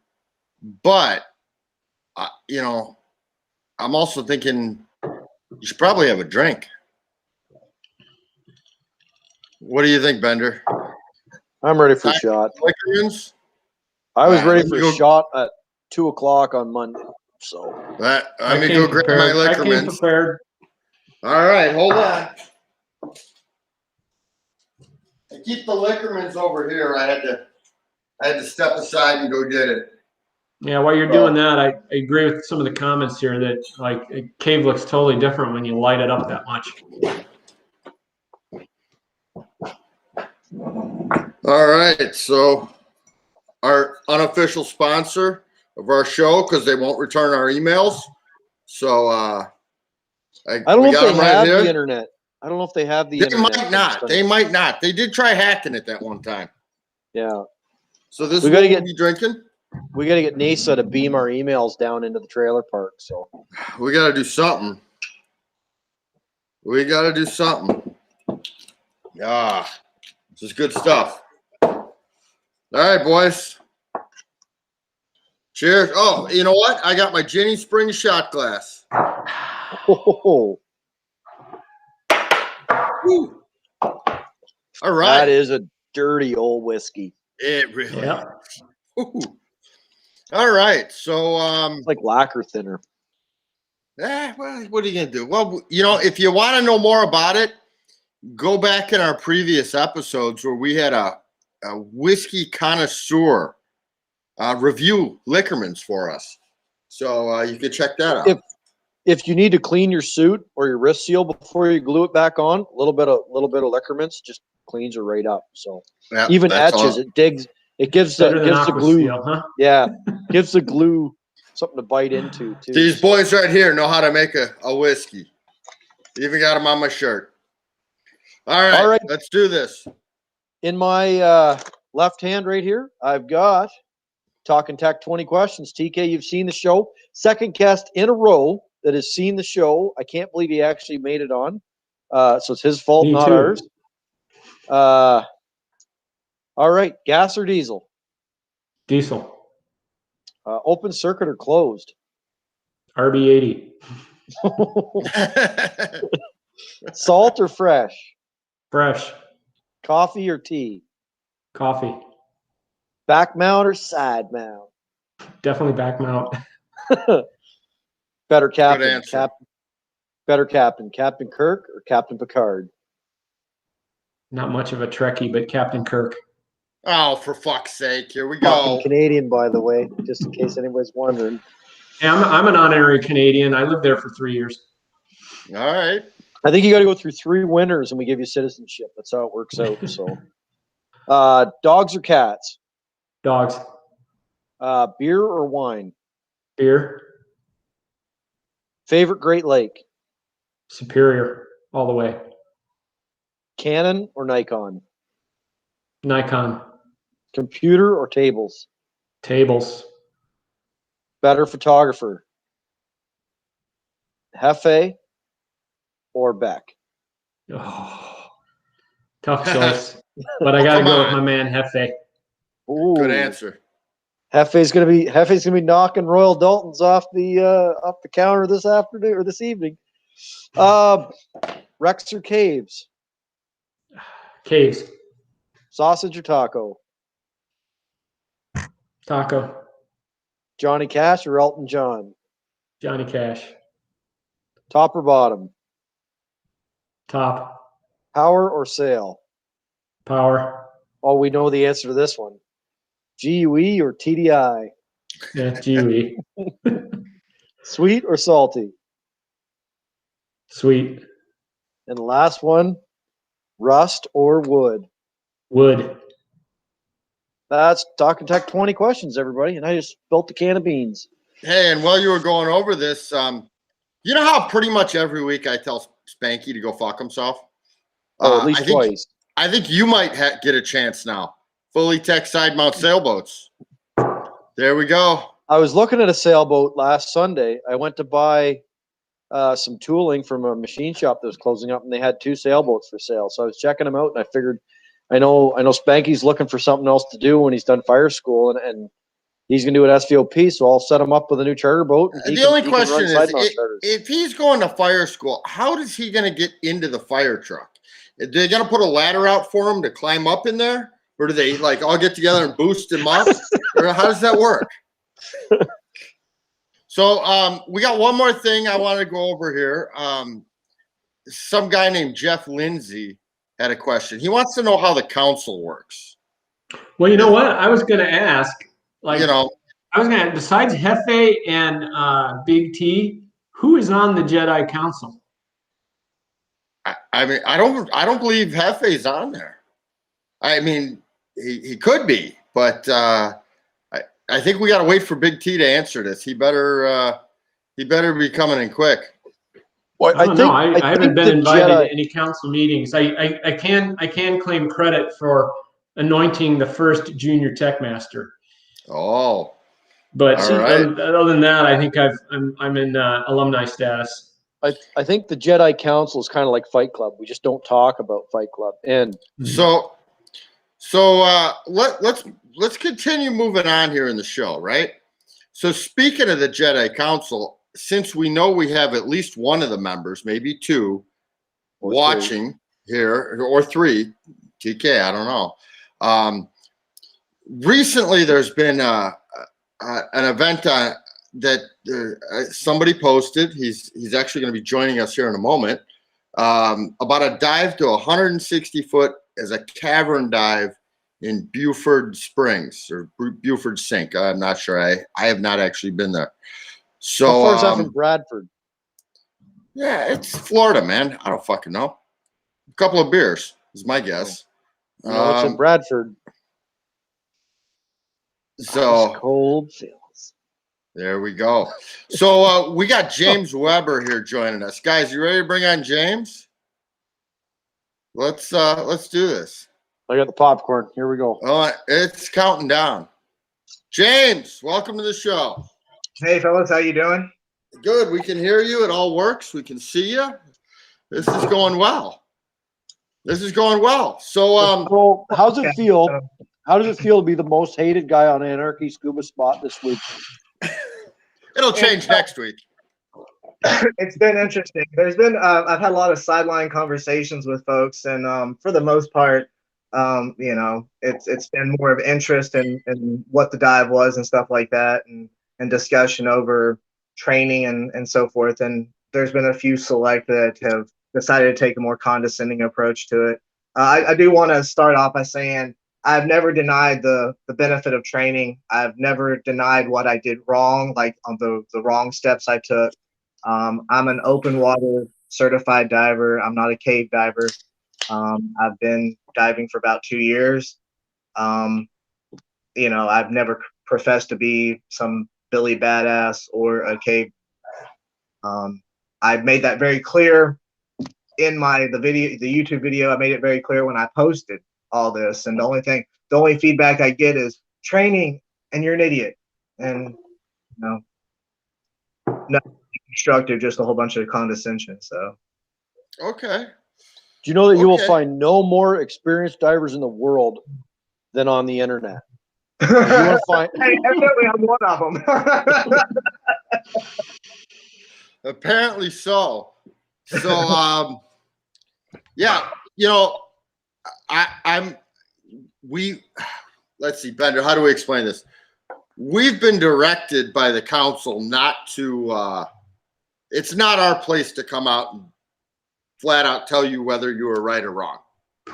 but I'm also thinking you should probably have a drink. What do you think, Bender? I'm ready for a shot. Liquormans? I was ready let for me a go- shot at 2:00 on Monday. So Let I me came go grab my prepared. I came Liquormans. prepared. All right, hold on. I keep the Liquormans over here. I had to step aside and go get it. Yeah, while you're doing that, I agree with some of the comments here that like a cave looks totally different when you light it up that much. All right, so our unofficial sponsor of our show, because they won't return our emails. So I don't know if they have the internet. I don't know if they have the They internet. might not. They might not. They did try hacking it that one time. Yeah. So this We is gotta what get- we'll be drinking. We got to get NASA to beam our emails down into the trailer park. So We got to do something. We got to do something. Ah, this is good stuff. All right, boys. Cheers. Oh, you know what? I got my Ginny Spring shot glass. Woo. Woo. All right. That is a dirty old whiskey. It really. Yeah. Ooh. All right. So, It's like lacquer thinner. well, what are you gonna do? Well, if you want to know more about it, go back in our previous episodes where we had a whiskey connoisseur review Liquormans for us. So you can check that out. If you need to clean your suit or your wrist seal before you glue it back on, a little bit of Liquormans just cleans it right up. So Yeah, even that's etches, all. it digs, it gives Better than the Aqua glue. Steel, huh? Yeah, gives the glue something to bite into too. These boys right here know how to make a whiskey. Even got them on my shirt. All right. Let's do this. In my left hand right here, I've got Talkin Tek 20 questions. TK, you've seen the show. Second guest in a row that has seen the show. I can't believe he actually made it on. So it's his fault, Me not too. ours. All right. Gas or diesel? Diesel. Open circuit or closed? RB80. Salt or fresh? Fresh. Coffee or tea? Coffee. Back mount or side mount? Definitely back mount. Better Good captain, answer. better captain, Captain Kirk or Captain Picard? Not much of a Trekkie, but Captain Kirk. Oh, for fuck's sake! Here we Fucking go. Canadian, by the way, just in case anybody's wondering. Yeah, I'm an honorary Canadian. I lived there for 3 years. All right. I think you got to go through 3 winners and we give you citizenship. That's how it works out. So, dogs or cats? Dogs. Beer or wine? Beer. Favorite Great Lake? Superior. All the way. Canon or Nikon? Nikon. Computer or tables? Tables. Better photographer? Hefe or Beck? Oh, tough choice. But I got to Come go with on. my man Hefe. Ooh. Good answer. Hefe's gonna be knocking Royal Daltons off the counter this afternoon or this evening. Rex or Caves? Caves. Sausage or taco? Taco. Johnny Cash or Elton John? Johnny Cash. Top or bottom? Top. Power or sail? Power. Oh, we know the answer to this one. GUE or TDI? Yeah, GUE. Sweet or salty? Sweet. And the last one, rust or wood? Wood. That's Talkin Tek 20 questions, everybody. And I just built the can of beans. Hey, and while you were going over this, you know how pretty much every week I tell Spanky to go fuck himself? Oh, at least twice. I think you might get a chance now. Fully tech side mount sailboats. There we go. I was looking at a sailboat last Sunday. I went to buy some tooling from a machine shop that was closing up, and they had 2 sailboats for sale. So I was checking them out, and I figured, I know Spanky's looking for something else to do when he's done fire school, and he's going to do an SVOP, so I'll set him up with a new charter boat. The only question is, if he's going to fire school, how is he going to get into the fire truck? Are they going to put a ladder out for him to climb up in there? Or do they all get together and boost him up? Or how does that work? So we got one more thing I want to go over here. Some guy named Jeff Lindsay had a question. He wants to know how the council works. Well, you know what? I was going to ask, besides Hefe and Big T, who is on the Jedi Council? I mean, I don't believe Hefe's on there. I mean, he could be, but I think we got to wait for Big T to answer this. He better be coming in quick. Well, I don't know. I haven't been invited to any council meetings. I can claim credit for anointing the first junior tech master. Oh, but right. Other than that, I think I'm in alumni status. I think the Jedi Council is kind of like Fight Club. We just don't talk about Fight Club. And so let's continue moving on here in the show, right? So speaking of the Jedi Council, since we know we have at least one of the members, maybe 2, watching here, or 3, TK, I don't know. Recently, there's been an event that somebody posted. He's actually going to be joining us here in a moment. About a dive to 160 foot as a cavern dive in Buford Springs or Buford Sink. I'm not sure. I have not actually been there. So how far is that from Bradford? Yeah, it's Florida, man. I don't fucking know. A couple of beers is my guess. No, it's in Bradford. So cold feels. There we go. So we got James Weber here joining us. Guys, you ready to bring on James? Let's do this. I got the popcorn. Here we go. Oh, it's counting down. James, welcome to the show. Hey, fellas, how you doing? Good. We can hear you. It all works. We can see you. This is going well. So, how's it feel? How does it feel to be the most hated guy on Anarchy Scuba Spot this week? It'll change next week. It's been interesting. There's been I've had a lot of sideline conversations with folks, and for the most part, it's been more of interest in what the dive was and stuff like that, and discussion over training and so forth. And there's been a few select that have decided to take a more condescending approach to it. I do want to start off by saying I've never denied the benefit of training. I've never denied what I did wrong, like on the wrong steps I took. I'm an open water certified diver. I'm not a cave diver. I've been diving for about 2 years. I've never professed to be some Billy badass or a cave. I've made that very clear in the YouTube video. I made it very clear when I posted all this, and the only feedback I get is training and you're an idiot, and nothing constructive, just a whole bunch of condescension. So Okay. Do you know that you will Okay. find no more experienced divers in the world than on the internet? You want to find hey, evidently I'm one of them. Apparently so. So, yeah, let's see, Bender, how do we explain this? We've been directed by the council not to, it's not our place to come out and flat out tell you whether you were right or wrong,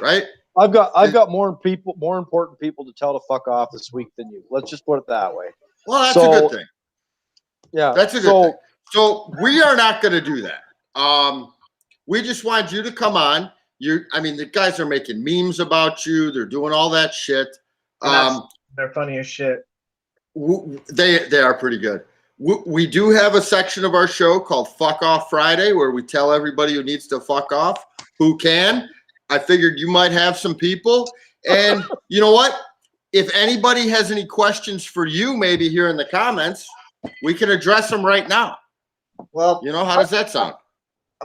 right? I've got more important people to tell to fuck off this week than you. Let's just put it that way. Well, that's So- a good thing. Yeah. That's a good thing. So we are not going to do that. We just want you to come on. The guys are making memes about you. They're doing all that shit. They're funny as shit. They are pretty good. We do have a section of our show called Fuck Off Friday where we tell everybody who needs to fuck off who can. I figured you might have some people. And you know what? If anybody has any questions for you, maybe here in the comments, we can address them right now. Well, How does that sound?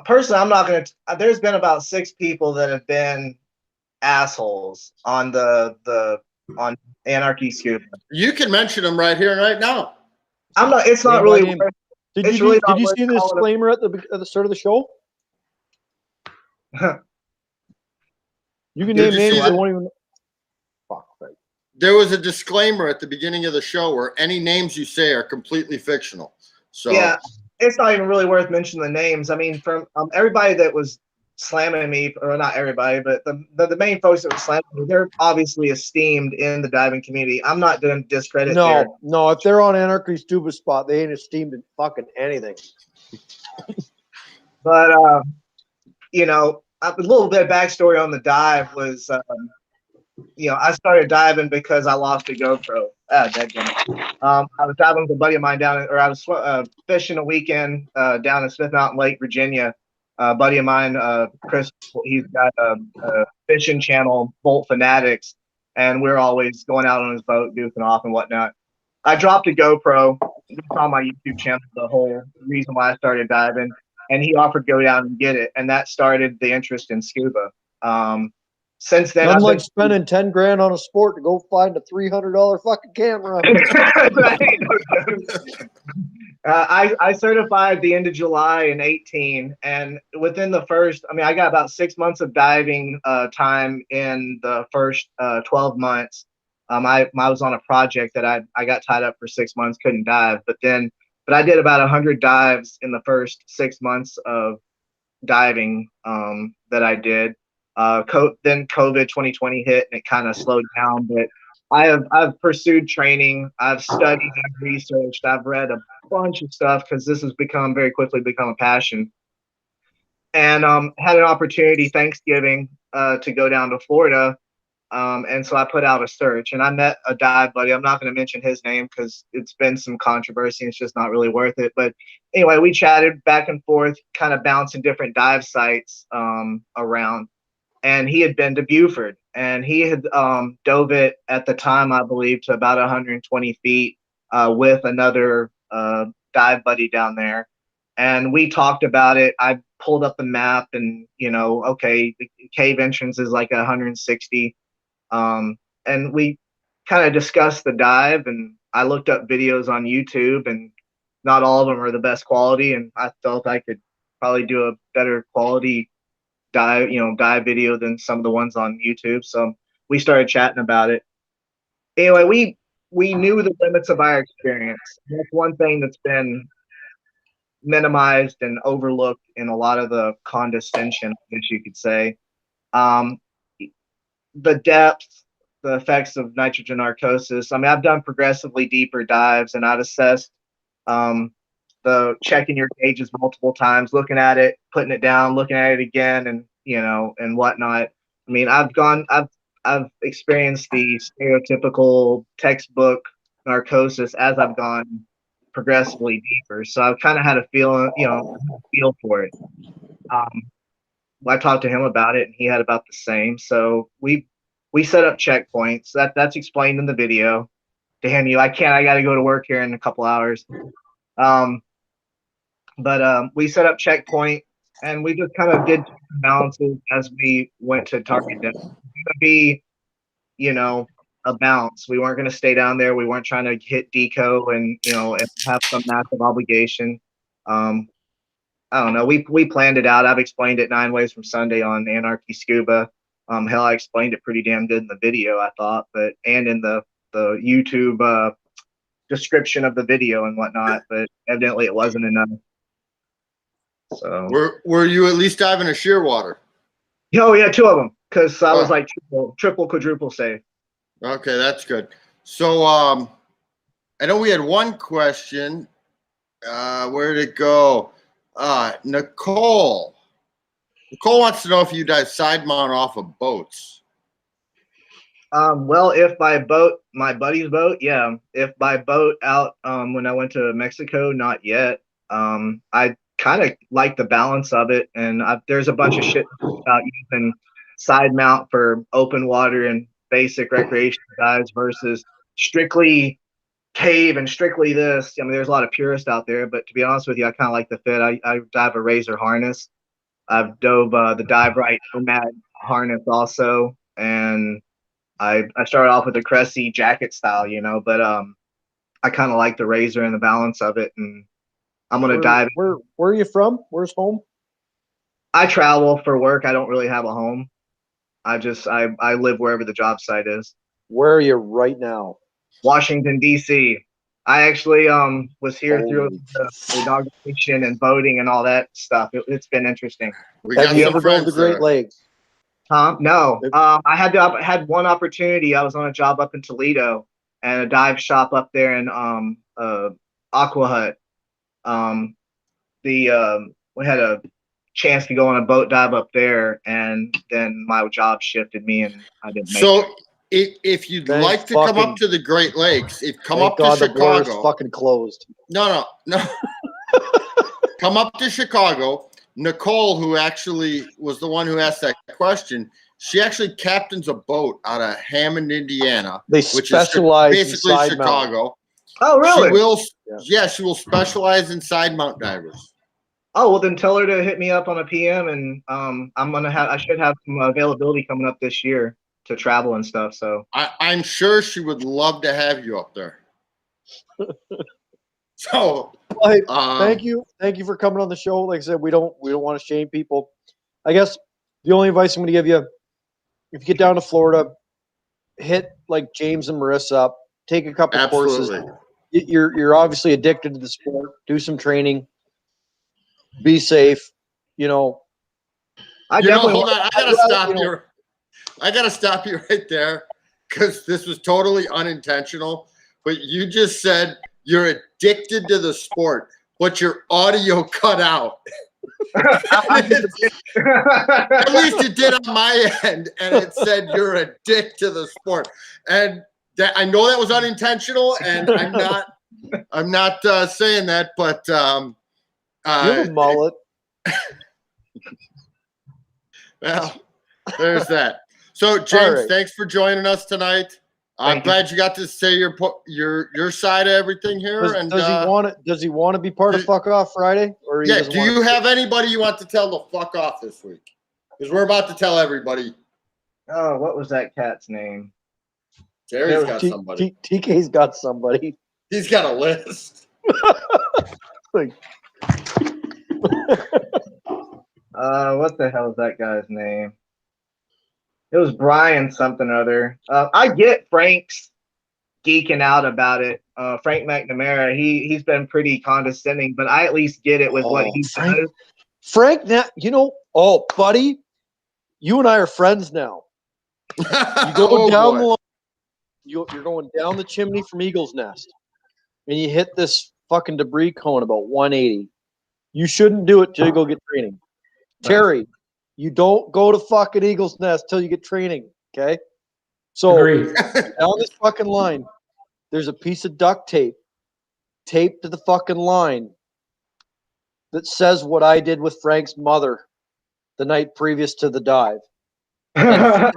personally, I'm not going to. There's been about 6 people that have been assholes on on Anarchy Scuba. You can mention them right here and right now. I'm not. It's not Name by really. name. worth- Did It's you really did not you worth see the calling disclaimer at the start of the show? You can Did name you names see that that? won't even. Fuck. Right. There was a disclaimer at the beginning of the show where any names you say are completely fictional. So Yeah, it's not even really worth mentioning the names. I mean, from everybody that was slamming me, or not everybody, but the main folks that were slamming me, they're obviously esteemed in the diving community. I'm not going to discredit their. No. If they're on Anarchy Scuba Spot, they ain't esteemed in fucking anything. But a little bit of backstory on the dive was, I started diving because I lost a GoPro. I was diving with a buddy of mine I was fishing a weekend down in Smith Mountain Lake, Virginia. A buddy of mine, Chris, he's got a fishing channel, Bolt Fanatics, and we're always going out on his boat, goofing off and whatnot. I dropped a GoPro. It's on my YouTube channel, the whole reason why I started diving. And he offered to go down and get it, and that started the interest in scuba. Since then, Nothing like spending 10 grand on a sport to go find a $300 fucking camera. I certified the end of July in 18, and within the first, I got about 6 months of diving time in the first 12 months. I was on a project that I got tied up for 6 months, couldn't dive, but I did about 100 dives in the first 6 months of diving that I did. Then COVID 2020 hit and it kind of slowed down, but I've pursued training. I've studied, I've researched, I've read a bunch of stuff because this has very quickly become a passion. And had an opportunity Thanksgiving to go down to Florida. And so I put out a search and I met a dive buddy. I'm not going to mention his name because it's been some controversy. It's just not really worth it. But anyway, we chatted back and forth, kind of bouncing different dive sites around. And he had been to Buford and he had dove it at the time, I believe, to about 120 feet with another dive buddy down there. And we talked about it. I pulled up the map and, okay, the cave entrance is like 160. And we kind of discussed the dive, and I looked up videos on YouTube, and not all of them are the best quality, and I felt I could probably do a better quality dive video than some of the ones on YouTube. So we started chatting about it. Anyway, we knew the limits of our experience. That's one thing that's been minimized and overlooked in a lot of the condescension, I guess you could say. The depth, the effects of nitrogen narcosis. I mean, I've done progressively deeper dives, and I've assessed the checking your gauges multiple times, looking at it, putting it down, looking at it again, and and whatnot. I mean, I've experienced the stereotypical textbook narcosis as I've gone progressively deeper. So I've kind of had a feel for it. I talked to him about it, and he had about the same. So we set up checkpoints. That's explained in the video to him. I got to go to work here in a couple hours. But we set up checkpoint, and we just kind of did balances as we went to target depth. It was going to be, a bounce. We weren't going to stay down there. We weren't trying to hit deco and have some massive obligation. I don't know. We planned it out. I've explained it 9 ways from Sunday on Anarchy Scuba. Hell, I explained it pretty damn good in the video, I thought, and in the YouTube description of the video and whatnot. But evidently, it wasn't enough. So were you at least diving a shearwater? Oh yeah, 2 of them, because I was like triple, quadruple safe. Okay, that's good. So I know we had one question. Where did it go? Nicole wants to know if you dive side mount off of boats. Well, if by boat, my buddy's boat, yeah. If by boat out, when I went to Mexico, not yet. I kind of like the balance of it, and there's a bunch of shit about using side mount for open water and basic recreation dives versus strictly cave and strictly this. I mean, there's a lot of purists out there, but to be honest with you, I kind of like the fit. I dive a Razor harness. I've dove the Dive Right Nomad harness also, and I started off with the Cressy jacket style, but I kind of like the Razor and the balance of it, and I'm gonna dive. Where are you from? Where's home? I travel for work. I don't really have a home. I live wherever the job site is. Where are you right now? Washington, D.C. I actually was here through the inauguration and voting and all that stuff. It's been interesting. Have you ever been to the Great Lakes? No. I had one opportunity. I was on a job up in Toledo and a dive shop up there in Aqua Hut. We had a chance to go on a boat dive up there, and then my job shifted me, and I didn't make it. If you'd like to come up to the Great Lakes, come up to Chicago. The fucking closed. No. Come up to Chicago. Nicole, who actually was the one who asked that question, she actually captains a boat out of Hammond, Indiana. They specialize basically in Chicago. Mount. Oh, really? She will specialize in side mount divers. Oh, well, then tell her to hit me up on a PM, and I should have some availability coming up this year to travel and stuff. So I'm sure she would love to have you up there. So thank you for coming on the show. Like I said, we don't want to shame people. I guess the only advice I'm going to give you, if you get down to Florida, hit like James and Marissa up, take a couple courses. You're obviously addicted to the sport. Do some training. Be safe. Hold on. I gotta stop you. I gotta stop you right there because this was totally unintentional. But you just said you're addicted to the sport, but your audio cut out. At least it did on my end, and it said you're addicted to the sport. And I know that was unintentional, and I'm not saying that, but you have a mullet. Well, there's that. So, James, thanks for joining us tonight. I'm glad you got to say your side of everything here. Does he want to be part of Fuck Off Friday? Or do you have anybody you want to tell to fuck off this week? Because we're about to tell everybody. Oh, what was that cat's name? Terry's got somebody. TK's got somebody. He's got a list. Like, what the hell is that guy's name? It was Brian something or other. I get Frank's geeking out about it. Frank McNamara, he's been pretty condescending, but I at least get it with what he says. Frank, now buddy, you and I are friends now. You go down the line. You're going down the chimney from Eagle's Nest, and you hit this fucking debris cone about 180. You shouldn't do it till you go get training. Terry, you don't go to fucking Eagle's Nest till you get training, okay? So Agreed. down this fucking line, there's a piece of duct tape taped to the fucking line that says what I did with Frank's mother the night previous to the dive. And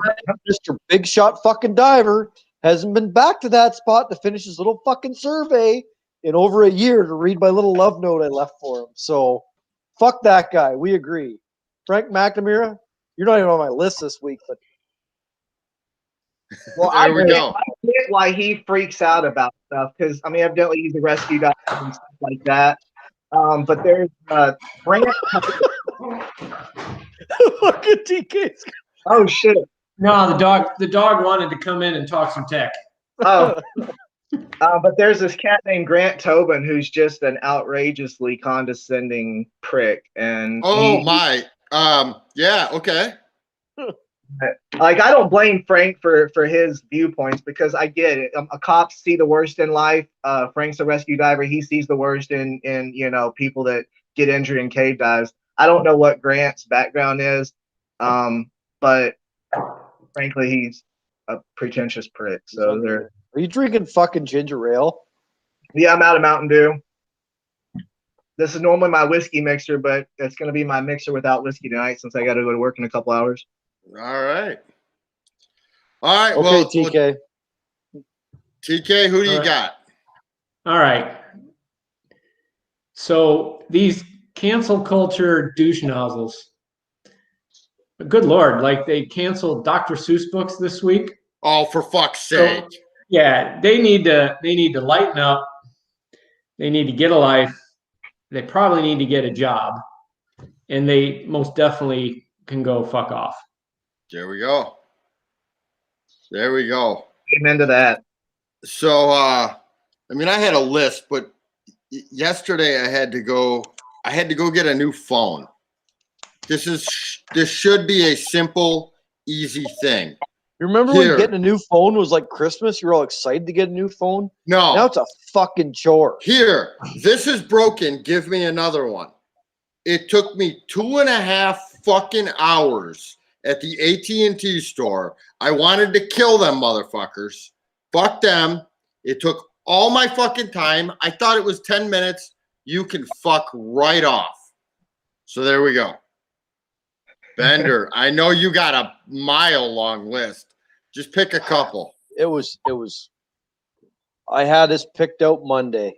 Mr. Big Shot fucking diver hasn't been back to that spot to finish his little fucking survey in over a year to read my little love note I left for him. So fuck that guy. We agree. Frank McNamara, you're not even on my list this week, but well, There we go. I get why he freaks out about stuff because I mean, evidently he's a rescue diver and stuff like that. But there's Grant. fucking TK's. Oh shit! No, the dog wanted to come in and talk some tech. Oh, but there's this cat named Grant Tobin who's just an outrageously condescending prick, and yeah, okay. Like I don't blame Frank for his viewpoints because I get it. Cops see the worst in life. Frank's a rescue diver. He sees the worst in people that get injured in cave dives. I don't know what Grant's background is, but frankly, he's a pretentious prick. So Are you drinking fucking ginger ale? Yeah, I'm out of Mountain Dew. This is normally my whiskey mixer, but it's going to be my mixer without whiskey tonight since I got to go to work in a couple hours. All right. All right. Okay, Well, TK. TK, who do you All right. got? All right. So these cancel culture douche nozzles. Good Lord, like they canceled Dr. Seuss books this week. Oh, for fuck's sake. So, yeah, they need to lighten up. They need to get a life. They probably need to get a job. And they most definitely can go fuck off. There we go. There we go. Amen to that. So, I mean, I had a list, but yesterday I had to go get a new phone. This should be a simple, easy thing. You remember when getting a new phone was like Christmas? You were all excited to get a new phone? No. Now it's a fucking chore. Here, this is broken. Give me another one. It took me 2.5 fucking hours at the AT&T store. I wanted to kill them motherfuckers. Fuck them. It took all my fucking time. I thought it was 10 minutes. You can fuck right off. So there we go. Bender, I know you got a mile-long list. Just pick a couple. It was. I had this picked out Monday.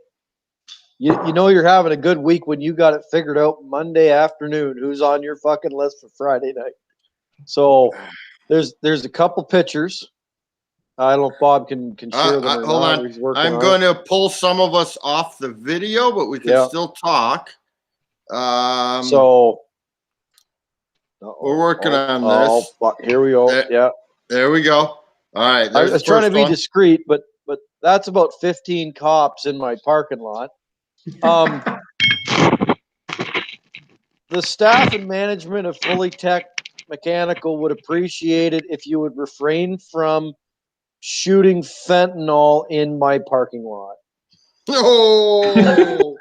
You know you're having a good week when you got it figured out Monday afternoon. Who's on your fucking list for Friday night? So there's a couple pictures. I don't know if Bob can share them or hold not. on. He's working I'm on going it. to pull some of us off the video, but we can still talk. So we're working on this. Oh, fuck. Here we go. Yeah. There we go. All right. I was trying to be discreet, but that's about 15 cops in my parking lot. The staff and management of Fully Tech Mechanical would appreciate it if you would refrain from shooting fentanyl in my parking lot. Oh,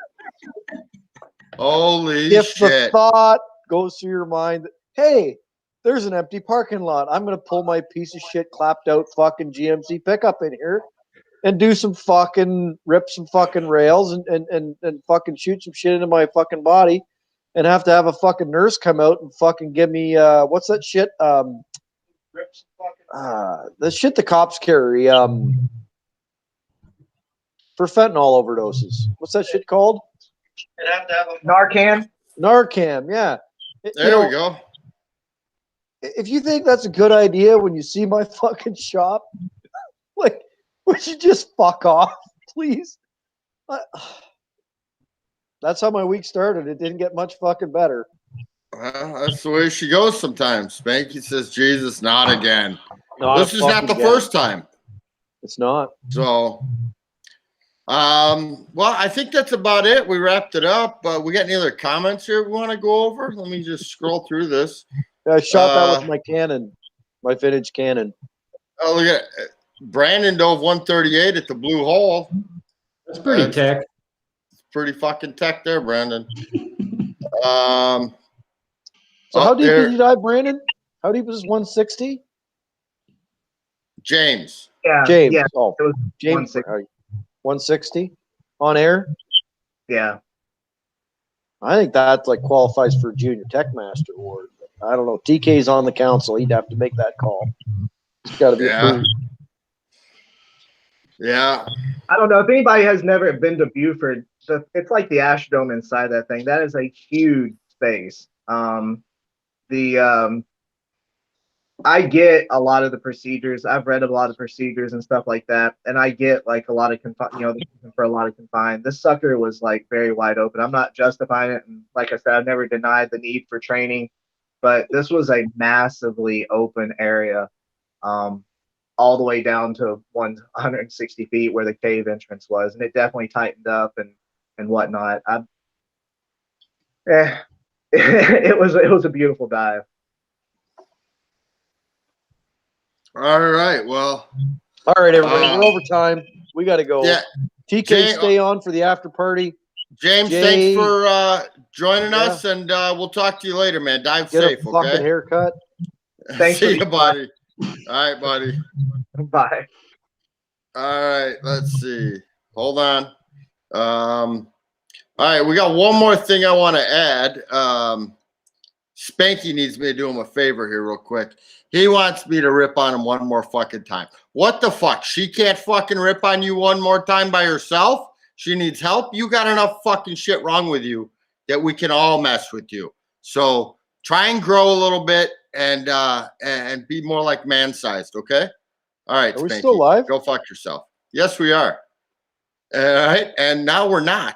holy If shit. the thought goes through your mind that, hey, there's an empty parking lot, I'm going to pull my piece of shit clapped out fucking GMC pickup in here and do some fucking, rip some fucking rails and fucking shoot some shit into my fucking body and have to have a fucking nurse come out and fucking give me, what's that shit? The shit the cops carry for fentanyl overdoses. What's that shit called? You'd have to have a Narcan. Narcan, yeah. There we go. If you think that's a good idea when you see my fucking shop, like Would you just fuck off, please? That's how my week started. It didn't get much fucking better. Well, that's the way she goes sometimes. Spanky says, Jesus, not again. Not This is not the again. first time. It's not. So, well, I think that's about it. We wrapped it up. We got any other comments here we want to go over? Let me just scroll through this. I shot that with my Canon, my vintage Canon. Oh, look at it. Brandon dove 138 at the blue hole. That's pretty tech. Pretty fucking tech there, Brandon. So how deep did you dive, Brandon? How deep was 160? James. Yeah. James. Yeah. Oh, It was James. 160 on air? Yeah. I think that like qualifies for Junior Tech Master Award. I don't know. TK's on the council. He'd have to make that call. It's got to be approved. Yeah. I don't know if anybody has never been to Buford. It's like the Astrodome inside that thing. That is a huge space. I get a lot of the procedures. I've read a lot of procedures and stuff like that, and I get like a lot of for a lot of confined. This sucker was like very wide open. I'm not justifying it, and like I said, I've never denied the need for training, but this was a massively open area, all the way down to 160 feet where the cave entrance was, and it definitely tightened up and whatnot. It was a beautiful dive. All right. Well. All right, everybody. We're over time. We got to go. Yeah. TK, Jay, stay on for the after party. James, Jay, thanks for joining us, and we'll talk to you later, man. Dive get safe, a fucking okay? haircut. Thanks. See you, buddy. All right, buddy. Bye. All right, let's see. Hold on. All right, we got one more thing I want to add. Spanky needs me to do him a favor here real quick. He wants me to rip on him one more fucking time. What the fuck? She can't fucking rip on you one more time by herself? She needs help? You got enough fucking shit wrong with you that we can all mess with you. So try and grow a little bit and be more like man-sized, okay? All right, Are we Spanky, still live? go fuck yourself. Yes, we are. All right, and now we're not.